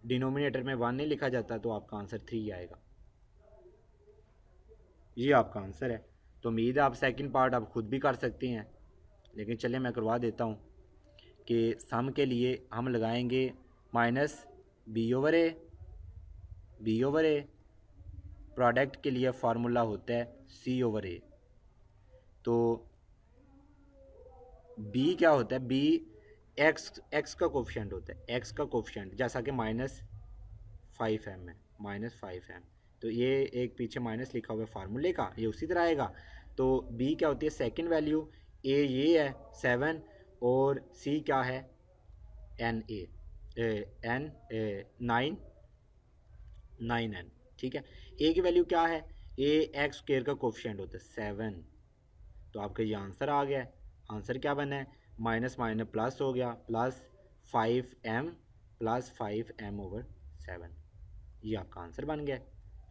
A: डिनोमिनेटर में 1 नहीं लिखा जाता, तो आपका आंसर 3 आएगा, ये आपका आंसर है। तो उम्मीद है आप सेकंड पार्ट आप खुद भी कर सकते हैं, लेकिन चलिए मैं करवा देता हूँ कि सम के लिए हम लगाएंगे -b ओवर a, प्रोडक्ट के लिए फार्मूला होता है c ओवर a। तो b क्या होता है, b x का कोफिशिएंट होता है, x का कोफिशिएंट, जैसा कि -5m है, -5m, तो ये एक पीछे माइनस लिखा हुआ है फार्मूले का, ये उसी तरह आएगा। तो b क्या होती है सेकंड वैल्यू, a ये है 7 और c क्या है9n, ठीक है। a की वैल्यू क्या है, a एक्स स्क्वायर का कोफिशिएंट होता है 7, तो आपका ये आंसर आ गया है। आंसर क्या बना है, माइनस माइनस प्लस हो गया, +5m ओवर 7, ये आपका आंसर बन गया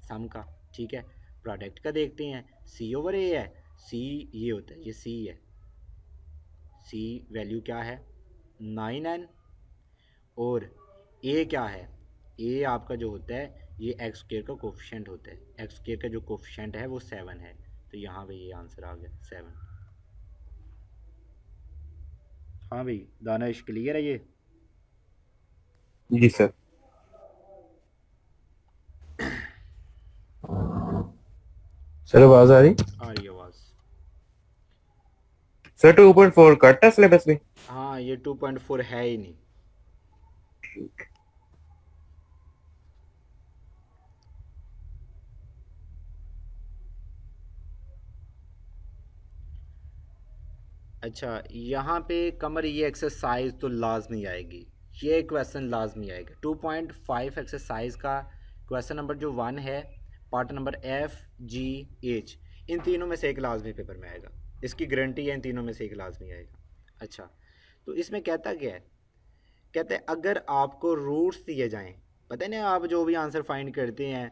A: सम का, ठीक है। प्रोडक्ट का देखते हैं, c ओवर a है, c ये होता है, ये c है, c वैल्यू क्या है 9n, और a क्या है, a आपका जो होता है ये एक्स स्क्वायर का कोफिशिएंट होता है, एक्स स्क्वायर का जो कोफिशिएंट है वो 7 है, तो यहाँ पे ये आंसर आ गया 7। हाँ भाई दानिश, क्लियर है ये?
B: जी सर। सर आवाज आ रही?
A: आ रही आवाज़।
B: सर 2.4 कट है सिलेबस में?
A: हाँ ये 2.4 है ही नहीं। अच्छा यहाँ पे कमर ये एक्सरसाइज तो लाजमी आएगी, ये क्वेश्चन लाजमी आएगा। 2.5 एक्सरसाइज का क्वेश्चन नंबर जो 1 है, part number F, G, H, इन तीनों में से एक लाजमी पेपर में आएगा, इसकी गारंटी है, इन तीनों में से एक लाजमी आएगा। अच्छा तो इसमें कहता क्या है, कहते हैं अगर आपको रूट्स दिए जाएं, पता है ना आप जो भी आंसर फाइंड करते हैं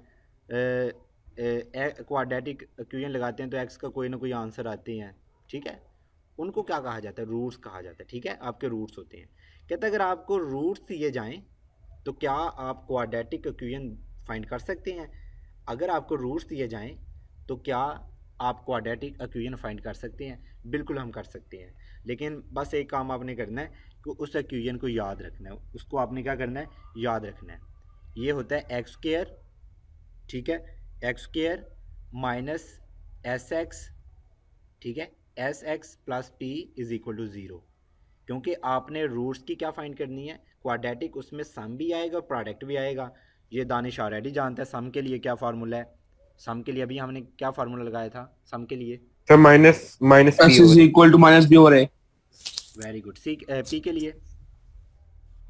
A: क्वाड्रेटिक इक्वेशन लगाते हैं तो एक्स का कोई ना कोई आंसर आते हैं, ठीक है, उनको क्या कहा जाता है, रूट्स कहा जाता है, ठीक है, आपके रूट्स होते हैं। कहते हैं अगर आपको रूट्स दिए जाएं तो क्या आप क्वाड्रेटिक इक्वेशन फाइंड कर सकते हैं? अगर आपको रूट्स दिए जाएं तो क्या आप क्वाड्रेटिक इक्वेशन फाइंड कर सकते हैं? बिल्कुल हम कर सकते हैं, लेकिन बस एक काम आपने करना है कि उस इक्वेशन को याद रखना है, उसको आपने क्या करना है, याद रखना है। ये होता है एक्स स्क्वायर, ठीक है, X square minus S X, ठीक है, S X plus P is equal to 0, क्योंकि आपने रूट्स की क्या फाइंड करनी है, क्वाड्रेटिक, उसमें सम भी आएगा और प्रोडक्ट भी आएगा। ये दानिश ऑलरेडी जानता है सम के लिए क्या फार्मूला है। सम के लिए अभी हमने क्या फार्मूला लगाया था सम के लिए?
B: Sir minus
C: S is equal to minus B over A.
A: Very good. See P के लिए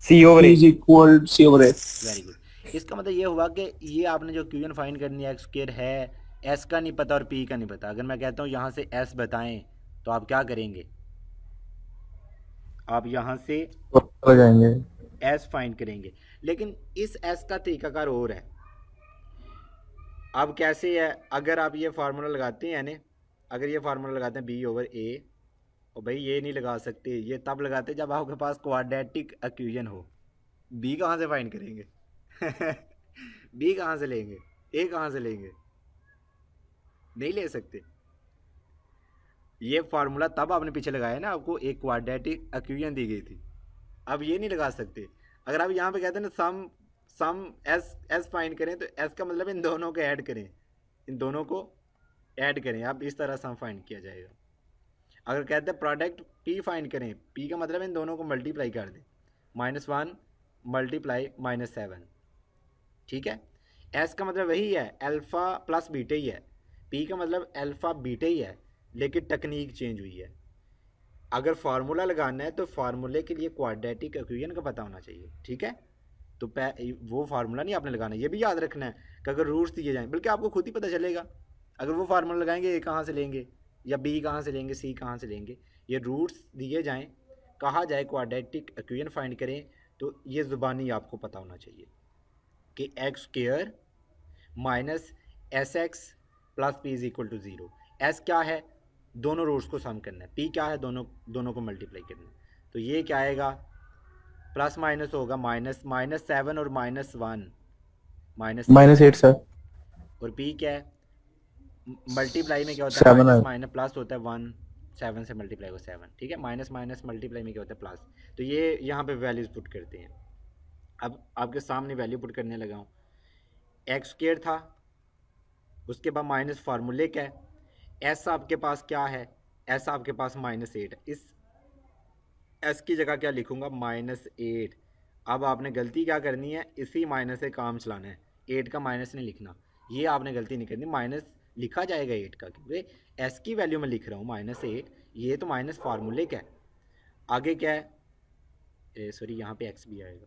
B: C over
C: P
B: A.
C: is equal C over A.
A: Very good. इसका मतलब ये हुआ कि ये आपने जो क्यूएन फाइंड करनी है, एक्स स्क्वायर है, एस का नहीं पता और पी का नहीं पता। अगर मैं कहता हूँ यहाँ से एस बताएं तो आप क्या करेंगे, आप यहाँ से
B: जाएंगे
A: एस फाइंड करेंगे, लेकिन इस एस का तरीकाकार और है। अब कैसे है, अगर आप ये फार्मूला लगाते हैं ना, अगर ये फार्मूला लगाते हैं बी ओवर ए, और भाई ये नहीं लगा सकते, ये तब लगाते जब आपके पास क्वाड्रेटिक इक्वेशन हो। बी कहाँ से फाइंड करेंगे बी कहाँ से लेंगे, ए कहाँ से लेंगे, नहीं ले सकते। ये फार्मूला तब आपने पीछे लगाया ना, आपको एक क्वाड्रेटिक इक्वेशन दी गई थी, अब ये नहीं लगा सकते। अगर आप यहाँ पे कहते हैं ना सम एस फाइंड करें, तो एस का मतलब इन दोनों को ऐड करें, इन दोनों को ऐड करें, आप इस तरह सम फाइंड किया जाएगा। अगर कहते हैं प्रोडक्ट पी फाइंड करें, पी का मतलब इन दोनों को मल्टीप्लाई कर दें, -1 मल्टीप्लाई -7, ठीक है। एस का मतलब वही है, अल्फ़ा प्लस बीटा ही है, पी का मतलब अल्फ़ा बीटा ही है, लेकिन टेक्निक चेंज हुई है। अगर फार्मूला लगाना है तो फार्मूले के लिए क्वाड्रेटिक इक्वेशन का पता होना चाहिए, ठीक है। तो वो फार्मूला नहीं आपने लगाना, ये भी याद रखना है कि अगर रूट्स दिए जाएं, बल्कि आपको खुद ही पता चलेगा अगर वो फार्मूला लगाएंगे, ए कहाँ से लेंगे या बी कहाँ से लेंगे, सी कहाँ से लेंगे। ये रूट्स दिए जाएं, कहा जाए क्वाड्रेटिक इक्वेशन फाइंड करें, तो ये ज़ुबानी आपको पता होना चाहिए कि X square minus S X plus P is equal to 0। S क्या है, दोनों रूट्स को सम करना है, पी क्या है, दोनों को मल्टीप्लाई करना है। तो ये क्या आएगा, प्लस माइनस होगा, -7 और -1
B: -8 सर,
A: और पी क्या है, मल्टीप्लाई में क्या होता है, माइनस माइनस प्लस होता है 1, 7 से मल्टीप्लाई हो 7, ठीक है, माइनस माइनस मल्टीप्लाई में क्या होता है प्लस। तो ये यहाँ पे वैल्यूज पुट करते हैं। अब आपके सामने वैल्यू पुट करने लगा हूँ, एक्स स्क्वायर था, उसके बाद माइनस फार्मूले का है, एस आपके पास क्या है, एस आपके पास -8 है, इस एस की जगह क्या लिखूंगा, -8। अब आपने गलती क्या करनी है, इसी माइनस से काम चलाना है, 8 का माइनस नहीं लिखना, ये आपने गलती नहीं करनी, माइनस लिखा जाएगा 8 का, क्योंकि एस की वैल्यू में लिख रहा हूँ -8, ये तो माइनस फार्मूले का है। आगे क्या है, सॉरी यहाँ पे एक्स भी आएगा,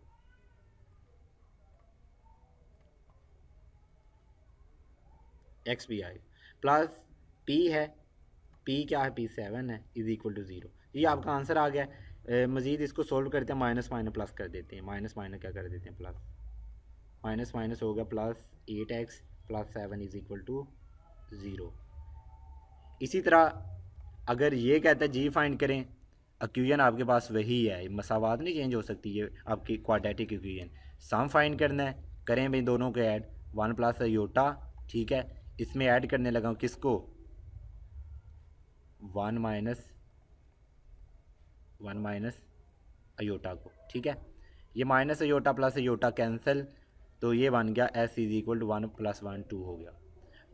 A: एक्स भी आएगा, प्लस पी है, पी क्या है, पी 7 है, इज इक्वल टू 0। ये आपका आंसर आ गया। मज़ीद इसको सोल्व करते हैं, माइनस माइनस प्लस कर देते हैं, माइनस माइनस क्या कर देते हैं, प्लस, माइनस माइनस हो गया plus 8x plus 7 is equal to 0। इसी तरह अगर ये कहता है जी फाइंड करें, इक्वेशन आपके पास वही है, मसावात नहीं चेंज हो सकती, ये आपकी क्वाड्रेटिक इक्वेशन। सम फाइंड करना है, करें भाई दोनों को ऐड, 1 प्लस आयोटा, ठीक है, इसमें ऐड करने लगा हूँ किसको, वन माइनस अयोटा को, ठीक है। ये minus iota plus iota cancel, तो ये बन गया एस इज इक्वल टू 1 + 1 2 हो गया।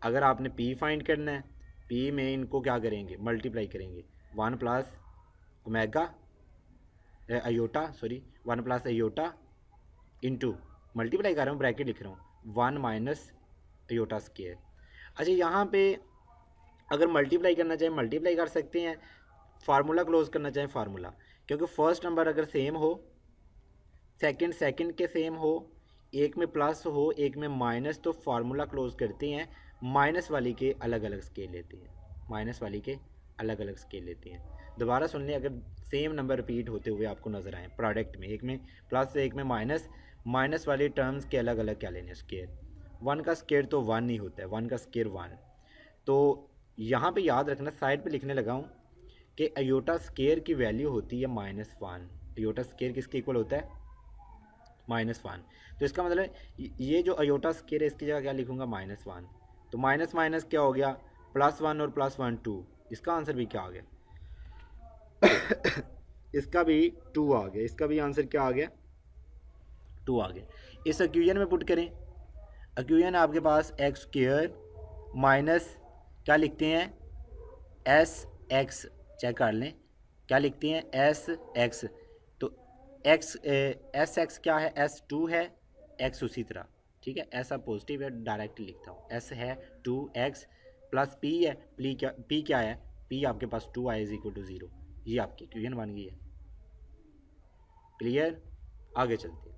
A: अगर आपने पी फाइंड करना है, पी में इनको क्या करेंगे, मल्टीप्लाई करेंगे, 1 plus omega iota, sorry 1 plus iota into, multiply कर रहा हूँ, ब्रैकेट लिख रहा हूँ, 1 माइनस अयोटा स्क्वायर। अच्छा यहाँ पे अगर मल्टीप्लाई करना चाहें मल्टीप्लाई कर सकते हैं, फार्मूला क्लोज करना चाहें फार्मूला, क्योंकि फर्स्ट नंबर अगर सेम हो, सेकंड के सेम हो, एक में प्लस हो एक में माइनस, तो फार्मूला क्लोज करते हैं, माइनस वाली के अलग अलग स्केल लेते हैं, माइनस वाली के अलग अलग स्केल लेते हैं। दोबारा सुन लें, अगर सेम नंबर रिपीट होते हुए आपको नज़र आए प्रोडक्ट में, एक में प्लस एक में माइनस, माइनस वाले टर्म्स के अलग अलग क्या लेने स्केयर, 1 का स्केयर तो 1 नहीं होता है, 1 का स्केयर 1। तो यहाँ पे याद रखना, साइड पे लिखने लगा हूँ कि अयोटा स्केयर की वैल्यू होती है -1। अयोटा स्केयर किसके इक्वल होता है, -1। तो इसका मतलब ये जो अयोटा स्केयर है इसकी जगह क्या लिखूँगा, -1। तो माइनस माइनस क्या हो गया, +1 और +1 2। इसका आंसर भी क्या आ गया इसका भी 2 आ गया, इसका भी आंसर क्या आ गया, 2 आ गया। इस इक्वेशन में पुट करें, इक्वेशन आपके पास x² माइनस क्या लिखते हैं, SX, चेक कर लें क्या लिखते हैं, SX। तो SX क्या है, S2 है, X उसी तरह, ठीक है, ऐसा पॉजिटिव है, डायरेक्टली लिखता हूँ, S है 2x प्लस P है, P क्या है, P आपके पास 2i = 0। ये आपकी इक्वेशन बन गई है। क्लियर, आगे चलते हैं।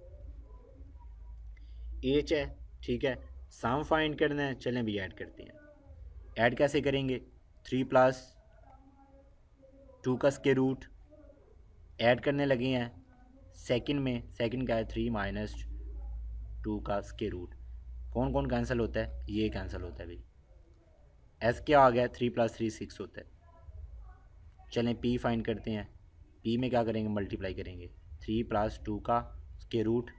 A: H है, ठीक है, सम फाइंड करना है, चलें भी ऐड करते हैं। ऐड कैसे करेंगे, 3 + 2 का स्क्वायर रूट ऐड करने लगे हैं। सेकंड में, सेकंड क्या है, 3 - 2 का स्क्वायर रूट, कौन कौन कैंसिल होता है, ये कैंसिल होता है भाई। एस क्या आ गया, 3 + 3 6 होता है। चलें पी फाइंड करते हैं, पी में क्या करेंगे, मल्टीप्लाई करेंगे, 3 + 2 का स्क्वायर रूट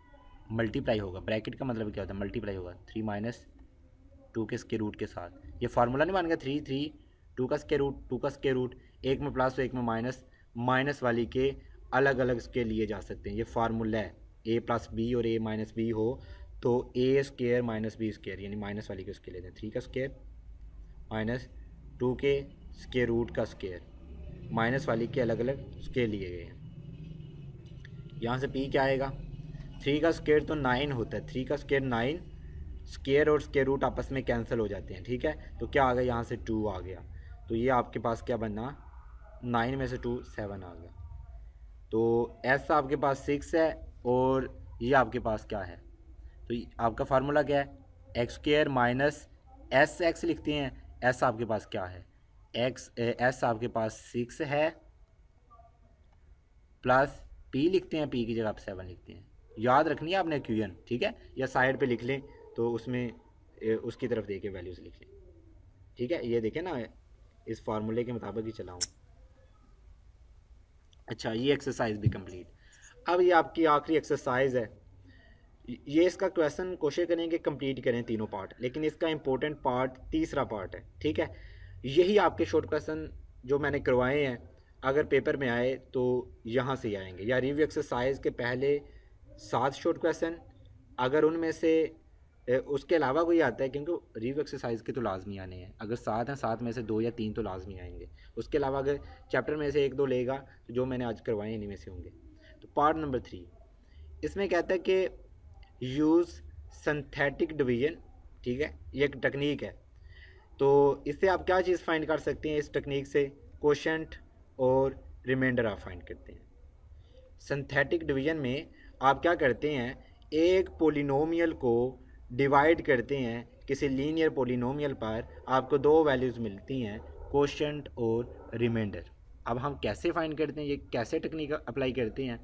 A: मल्टीप्लाई होगा, ब्रैकेट का मतलब क्या होता है, मल्टीप्लाई होगा 3 - 2 के स्क्वायर रूट के साथ। ये फार्मूला नहीं बन गया, 3 3 2 का स्क्वायर रूट, 2 का स्क्वायर रूट, एक में प्लस एक में माइनस, माइनस वाली के अलग अलग स्केल लिए जा सकते हैं। ये फार्मूला है, a + b और a - b हो तो a² - b², यानी माइनस वाली के स्केल लेते हैं, 3 का स्क्वायर माइनस 2 के स्क्वायर रूट का स्क्वायर, माइनस वाली के अलग अलग स्केल लिए गए हैं। यहाँ से p क्या आएगा, 3 का स्क्वायर तो 9 होता है, 3 का स्क्वायर 9, स्क्वायर और स्क्वायर रूट आपस में कैंसिल हो जाते हैं, ठीक है। तो क्या आ गया, यहाँ से 2 आ गया, तो ये आपके पास क्या बनना, 9 में से 2 7 आ गया। तो s आपके पास 6 है और ये आपके पास क्या है, तो आपका फार्मूला क्या है, x² - SX लिखते हैं। s आपके पास क्या है, s आपके पास 6 है प्लस p लिखते हैं, p की जगह आप 7 लिखते हैं। याद रखनी है आपने इक्वेशन, ठीक है, या साइड पे लिख लें तो उसमें उसकी तरफ देके वैल्यूज़ लिख लें, ठीक है। ये देखें ना, इस फार्मूले के मुताबिक ही चलाऊँ। अच्छा, ये एक्सरसाइज भी कंप्लीट। अब ये आपकी आखिरी एक्सरसाइज है, ये इसका क्वेश्चन कोशिश करें कि कंप्लीट करें तीनों पार्ट, लेकिन इसका इंपॉर्टेंट पार्ट तीसरा पार्ट है, ठीक है। यही आपके शॉर्ट क्वेश्चन जो मैंने करवाए हैं, अगर पेपर में आए तो यहाँ से ही आएंगे, या रिव्यू एक्सरसाइज के पहले 7 शॉर्ट क्वेश्चन, अगर उनमें से उसके अलावा कोई आता है, क्योंकि रिव्यू एक्सरसाइज के तो लाजमी आने हैं, अगर 7 हैं 7 में से 2 या 3 तो लाजमी आएंगे। उसके अलावा अगर चैप्टर में से 1 2 लेगा तो जो मैंने आज करवाए इन्हीं में से होंगे। तो पार्ट नंबर 3 इसमें कहता है कि यूज़ सिंथेटिक डिवीजन, ठीक है, ये एक टेक्निक है। तो इससे आप क्या चीज़ फाइंड कर सकते हैं, इस टेक्निक से कोशेंट और रिमाइंडर आप फाइंड करते हैं। सिंथेटिक डिवीजन में आप क्या करते हैं, एक पोलिनोमियल को डिवाइड करते हैं किसी लीनियर पोलिनोमियल पर, आपको 2 वैल्यूज़ मिलती हैं, कोशेंट और रिमाइंडर। अब हम कैसे फाइंड करते हैं, ये कैसे टेक्निक अप्लाई करते हैं,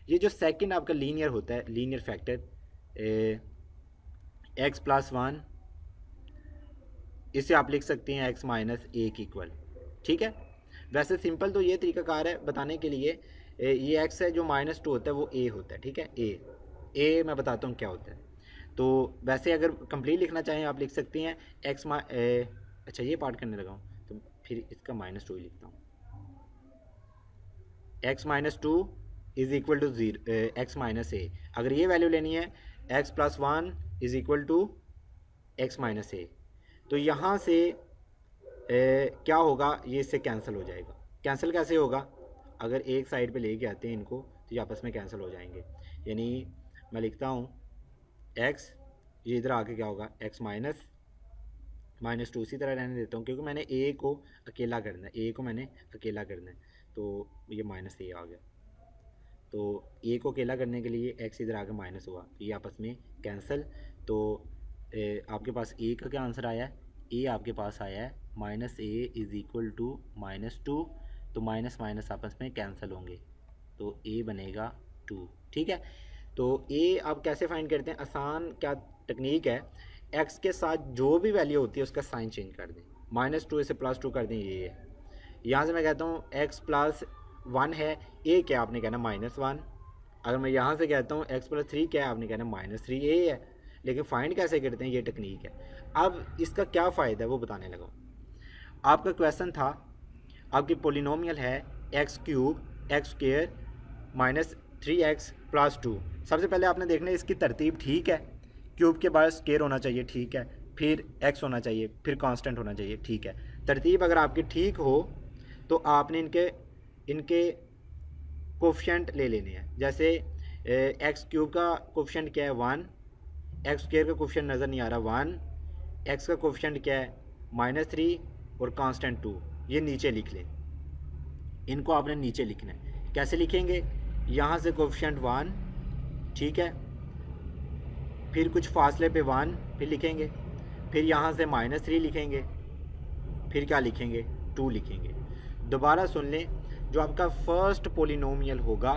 A: ये जो सेकंड आपका लीनियर होता है, लीनियर फैक्टर x + 1, इसे आप लिख सकते हैं x - 1 इक्वल, ठीक है। वैसे सिंपल तो ये तरीकाकार है बताने के लिए, ये x है जो -2 होता है वो a होता है, ठीक है, a मैं बताता हूँ क्या होता है। तो वैसे अगर कंप्लीट लिखना चाहें आप लिख सकते हैं x अच्छा ये पार्ट करने लगा हूँ, तो फिर इसका -2 ही लिखता हूँ। x minus two is equal to x minus A. अगर ये वैल्यू लेनी है x plus 1 is equal to x minus A, तो यहाँ से क्या होगा, ये इससे कैंसिल हो जाएगा। कैंसिल कैसे होगा, अगर एक साइड पे लेके आते हैं इनको तो ये आपस में कैंसिल हो जाएंगे। यानी मैं लिखता हूँ x, ये इधर आके क्या होगा x -2 उसी तरह रहने देता हूँ, क्योंकि मैंने a को अकेला करना है, a को मैंने अकेला करना है, तो ये -a आ गया। तो a को अकेला करने के लिए x इधर आके माइनस हुआ, तो ये आपस में कैंसिल। तो आपके पास a का क्या आंसर आया है, a आपके पास आया है -a इज़ इक्वल टू -2, तो माइनस माइनस आपस में कैंसिल होंगे, तो a बनेगा 2। ठीक है, तो a आप कैसे फाइंड करते हैं, आसान क्या टेक्निक है, x के साथ जो भी वैल्यू होती है उसका साइन चेंज कर दें, -2 से +2 कर दें, ये है। यहाँ से मैं कहता हूँ x प्लस 1 है, a क्या आपने कहना -1। अगर मैं यहाँ से कहता हूँ x प्लस 3 क्या है, आपने कहना -3a है। लेकिन फाइंड कैसे करते हैं, ये टेक्निक है। अब इसका क्या फ़ायदा है वो बताने लगा। आपका क्वेश्चन था, आपकी पोलिनोमियल है x³ x² -3x प्लस 2। सबसे पहले आपने देखना है इसकी तरतीब ठीक है, क्यूब के बाद स्क्वायर होना चाहिए, ठीक है, फिर x होना चाहिए, फिर कांस्टेंट होना चाहिए, ठीक है। तरतीब अगर आपकी ठीक हो तो आपने इनके कोफिशिएंट ले लेने हैं। जैसे x³ का कोफिशिएंट क्या है 1, x² का कोफिशिएंट नज़र नहीं आ रहा 1, x का कोफिशिएंट क्या है -3 और कांस्टेंट 2, ये नीचे लिख लें। इनको आपने नीचे लिखना है। कैसे लिखेंगे, यहाँ से कोफिशिएंट 1, ठीक है, फिर कुछ फासले पे 1 फिर लिखेंगे, फिर यहाँ से -3 लिखेंगे, फिर क्या लिखेंगे 2 लिखेंगे। दोबारा सुन लें, जो आपका फर्स्ट पोलिनोमियल होगा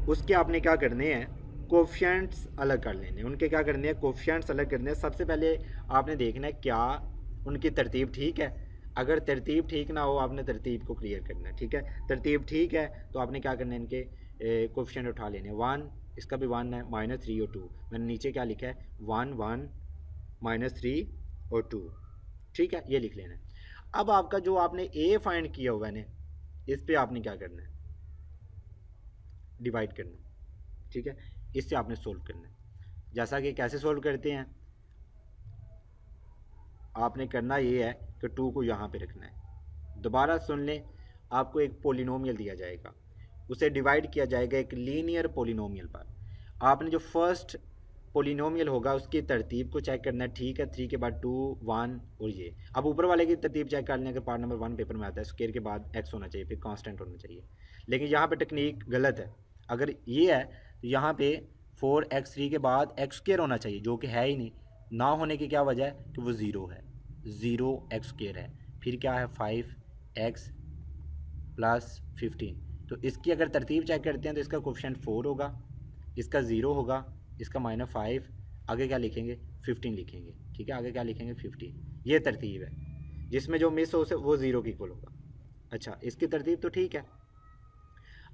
A: उसके आपने क्या करने हैं, कोफिशिएंट्स अलग कर लेने, उनके क्या करने हैं, कोफिशिएंट्स अलग करने हैं। सबसे पहले आपने देखना है क्या उनकी तरतीब ठीक है। अगर तरतीब ठीक ना हो, आपने तरतीब को क्लियर करना है, ठीक है। तरतीब ठीक है तो आपने क्या करना है, इनके कोफिशिएंट उठा लेने, 1, इसका भी 1 है, -3 और 2। मैंने नीचे क्या लिखा है 1 1 -3 और 2, ठीक है, ये लिख लेना है। अब आपका जो आपने a फाइंड किया हुआ है, इस पे आपने क्या करना है, डिवाइड करना है, ठीक है, इससे आपने सोल्व करना है। जैसा कि कैसे सोल्व करते हैं, आपने करना ये है कि 2 को यहाँ पे रखना है। दोबारा सुन लें, आपको एक पोलिनोमियल दिया जाएगा, उसे डिवाइड किया जाएगा एक लीनियर पोलिनोमियल पर। आपने जो फर्स्ट पोलिनोमियल होगा उसकी तरतीब को चेक करना है, ठीक है, 3 के बाद 2 1 और ये। अब ऊपर वाले की तरतीब चेक कर लें, अगर पार्ट नंबर 1 पेपर में आता है, स्क्वायर के बाद x होना चाहिए, फिर कांस्टेंट होना चाहिए। लेकिन यहाँ पे टेक्निक गलत है। अगर ये है तो यहाँ पे 4x3 के बाद x² होना चाहिए, जो कि है ही नहीं। ना होने की क्या वजह है कि वो 0 है, 0x² है। फिर क्या है 5x प्लस 15। तो इसकी अगर तरतीब चेक करते हैं तो इसका कोफिशिएंट 4 होगा, इसका 0 होगा, इसका -5, आगे क्या लिखेंगे 15 लिखेंगे, ठीक है, आगे क्या लिखेंगे 15। ये तरतीब है, जिसमें जो मिस हो वो 0 की इक्वल होगा। अच्छा, इसकी तरतीब तो ठीक है।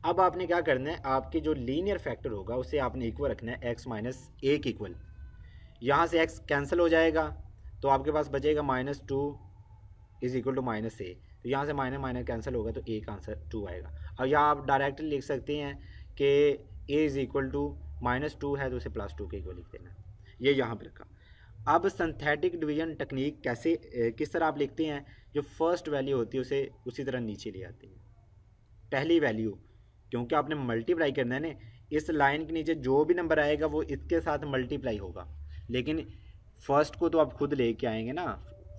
A: अब आपने क्या करना है, आपके जो लीनियर फैक्टर होगा उसे आपने इक्वल रखना है x -a की इक्वल। यहाँ से x कैंसिल हो जाएगा तो आपके पास बचेगा -2 इज़ इक्वल टू -a। तो यहाँ से माइनस कैंसिल होगा तो a का आंसर 2 आएगा। और यहाँ आप डायरेक्टली लिख सकते हैं कि a इज़ इक्वल टू -2 है तो उसे +2 के इक्वल लिख देना, ये यहाँ पर रखा। अब सिंथेटिक डिवीजन टेक्निक कैसे किस तरह आप लिखते हैं, जो फर्स्ट वैल्यू होती है उसे उसी तरह नीचे ले आते हैं। पहली वैल्यू, क्योंकि आपने मल्टीप्लाई करना है ना, इस लाइन के नीचे जो भी नंबर आएगा वो इसके साथ मल्टीप्लाई होगा। लेकिन फर्स्ट को तो आप खुद लेके आएंगे ना,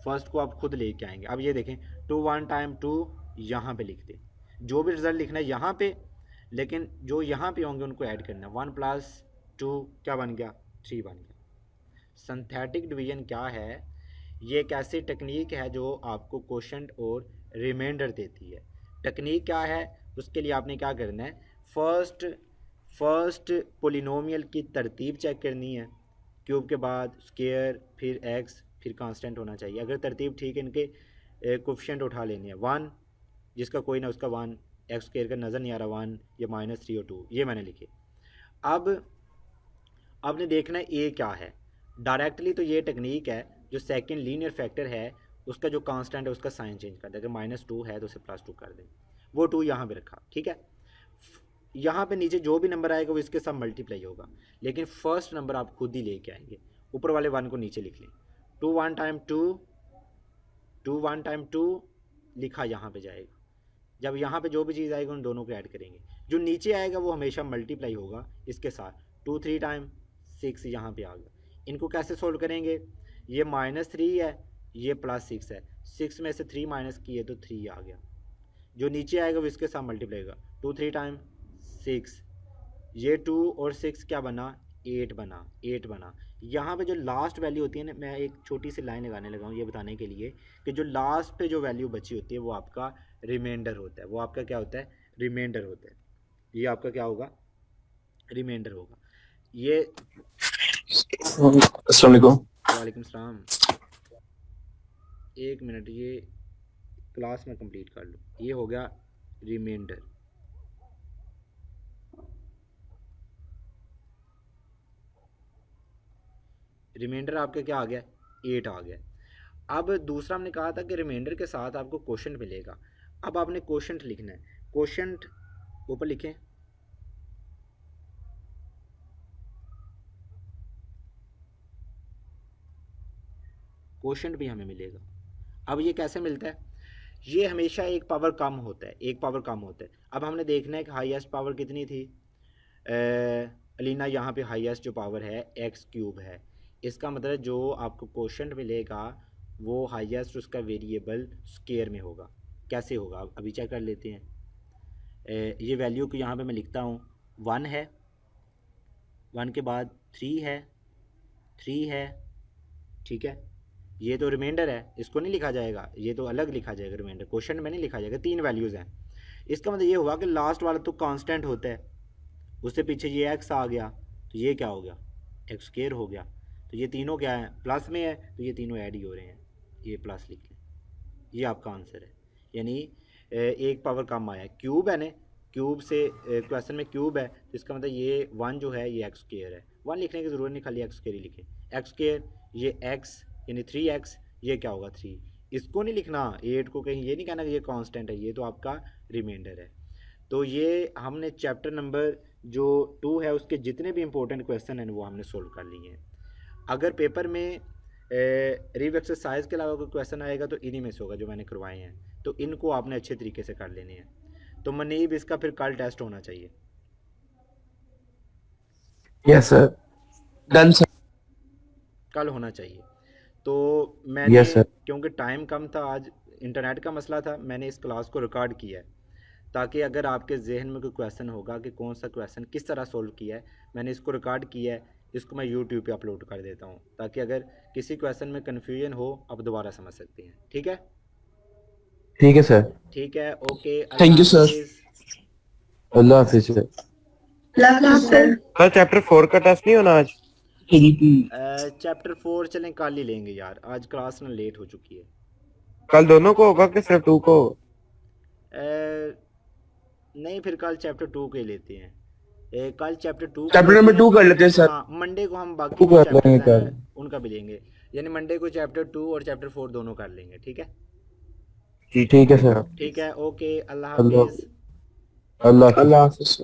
A: फर्स्ट को आप खुद लेके आएंगे। अब ये देखें 2 1 टाइम 2 यहाँ पे लिख दें, जो भी रिजल्ट लिखना है यहाँ पे, लेकिन जो यहाँ पे होंगे उनको ऐड करना है। 1 + 2 क्या बन गया 3 बन गया। सिंथेटिक डिवीजन क्या है, ये एक ऐसी टेक्निक है जो आपको क्वोशंट और रिमाइंडर देती है। टेक्निक क्या है, उसके लिए आपने क्या करना है, फर्स्ट पोलिनोमियल की तरतीब चेक करनी है, क्यूब के बाद स्क्वायर, फिर x, फिर कांस्टेंट होना चाहिए। अगर तरतीब ठीक है, इनके कोफिशिएंट उठा लेने हैं। 1 जिसका कोई ना उसका 1, x² का नज़र नहीं आ रहा 1, ये -3 और 2 ये मैंने लिखे। अब आपने देखना है a क्या है। डायरेक्टली तो ये टेक्निक है, जो सेकंड लीनियर फैक्टर है उसका जो कांस्टेंट है उसका साइन चेंज कर दे, अगर -2 है तो उसे +2 कर दे, वो 2 यहाँ पे रखा, ठीक है। यहाँ पे नीचे जो भी नंबर आएगा वो इसके साथ मल्टीप्लाई होगा, लेकिन फर्स्ट नंबर आप खुद ही लेके आएंगे, ऊपर वाले 1 को नीचे लिख लें। 2 1 टाइम 2, 2 1 टाइम 2 लिखा यहाँ पे जाएगा, जब यहाँ पे जो भी चीज़ आएगी उन दोनों को ऐड करेंगे, जो नीचे आएगा वो हमेशा मल्टीप्लाई होगा इसके साथ। 2 3 टाइम 6 यहाँ पे आ गया। इनको कैसे सोल्व करेंगे, ये -3 है, ये +6 है, 6 में से 3 माइनस किए तो 3 आ गया, जो नीचे आएगा वो इसके साथ मल्टीप्लाई होगा। 2 3 टाइम 6, ये 2 और 6 क्या बना, 8 बना, 8 बना। यहाँ पे जो लास्ट वैल्यू होती है ना, मैं एक छोटी सी लाइन लगाने लगा हूँ ये बताने के लिए कि जो लास्ट पे जो वैल्यू बची होती है वो आपका रिमाइंडर होता है, वो आपका क्या होता है, रिमाइंडर होता है। ये आपका क्या होगा, रिमाइंडर होगा। ये
C: अस्सलाम वालेकुम।
A: वालेकुम सलाम, 1 मिनट, ये क्लास में कंप्लीट कर लो। ये हो गया रिमाइंडर। रिमाइंडर आपका क्या आ गया, 8 आ गया। अब दूसरा हमने कहा था कि रिमाइंडर के साथ आपको क्वोशंट मिलेगा। अब आपने क्वोशंट लिखना है, क्वोशंट ऊपर लिखें, क्वोशंट भी हमें मिलेगा। अब ये कैसे मिलता है, ये हमेशा एक पावर कम होता है, एक पावर कम होता है। अब हमने देखना है कि हाईएस्ट पावर कितनी थी, अलीना यहाँ पे हाईएस्ट जो पावर है x³ है, इसका मतलब जो आपको क्वोशंट मिलेगा वो हाईएस्ट उसका वेरिएबल स्क्वायर में होगा। कैसे होगा अभी चेक कर लेते हैं। ये वैल्यू को यहाँ पे मैं लिखता हूँ, 1 है, 1 के बाद 3 है, 3 है, ठीक है। ये तो रिमाइंडर है, इसको नहीं लिखा जाएगा, ये तो अलग लिखा जाएगा रिमाइंडर, क्वोशंट में नहीं लिखा जाएगा। 3 वैल्यूज़ हैं, इसका मतलब ये हुआ कि लास्ट वाला तो कांस्टेंट होता है, उससे पीछे ये x आ गया तो ये क्या हो गया, x² हो गया। तो ये तीनों क्या है, प्लस में है, तो ये तीनों ऐड ही हो रहे हैं, ये प्लस लिख लें। ये आपका आंसर है, यानी एक पावर कम आया। क्यूब है ना, क्यूब से क्वेश्चन में क्यूब है, तो इसका मतलब ये 1 जो है ये x² है। 1 लिखने की ज़रूरत नहीं, खाली x² ही लिखें, x², ये x यानी 3x, ये क्या होगा 3। इसको नहीं लिखना 8 को, कहीं ये नहीं कहना कि ये कांस्टेंट है, ये तो आपका रिमाइंडर है। तो ये हमने चैप्टर नंबर जो 2 है उसके जितने भी इंपॉर्टेंट क्वेश्चन हैं वो हमने सोल्व कर लिए हैं। अगर पेपर में रिव एक्सरसाइज के अलावा कोई क्वेश्चन आएगा तो इन्हीं में से होगा जो मैंने करवाए हैं, तो इनको आपने अच्छे तरीके से कर लेने हैं। तो मनीब इसका फिर कल टेस्ट होना चाहिए।
B: Yes sir.
C: Done sir.
A: कल होना चाहिए। तो मैंने
B: Yes, sir.
A: क्योंकि टाइम कम था, आज इंटरनेट का मसला था, मैंने इस क्लास को रिकॉर्ड किया है ताकि अगर आपके जहन में कोई क्वेश्चन होगा कि कौन सा क्वेश्चन किस तरह सोल्व किया है, मैंने इसको रिकॉर्ड किया है, इसको मैं यूट्यूब पे अपलोड कर देता हूँ ताकि अगर किसी क्वेश्चन में कन्फ्यूजन हो आप दोबारा समझ सकते हैं। ठीक है,
B: ठीक है सर।
A: ठीक है, okay,
C: Thank you, sir.
B: Allah Hafiz sir.
D: Sir
B: sir chapter 4 का टेस्ट नहीं होना आज?
A: चैप्टर 4 चलें कल ही लेंगे यार, आज क्लास ना लेट हो चुकी है।
B: कल दोनों को होगा कि सिर्फ 2 को?
A: नहीं, फिर कल चैप्टर 2 के लेते हैं। कल चैप्टर 2
C: चैप्टर नंबर 2 कर लेते हैं सर।
A: हाँ, मंडे को हम बाकी
B: टू कर
A: चैप्टर्स
B: लेंगे
A: हैं,
B: कल।
A: उनका भी लेंगे, यानी मंडे को चैप्टर 2 और चैप्टर 4 दोनों कर लेंगे। ठीक है,
B: ठीक है सर।
A: ठीक है, ओके, अल्लाह
B: अल्लाह
A: हाफिज़।
B: अल्लाह
C: अल्लाह हाफिज़।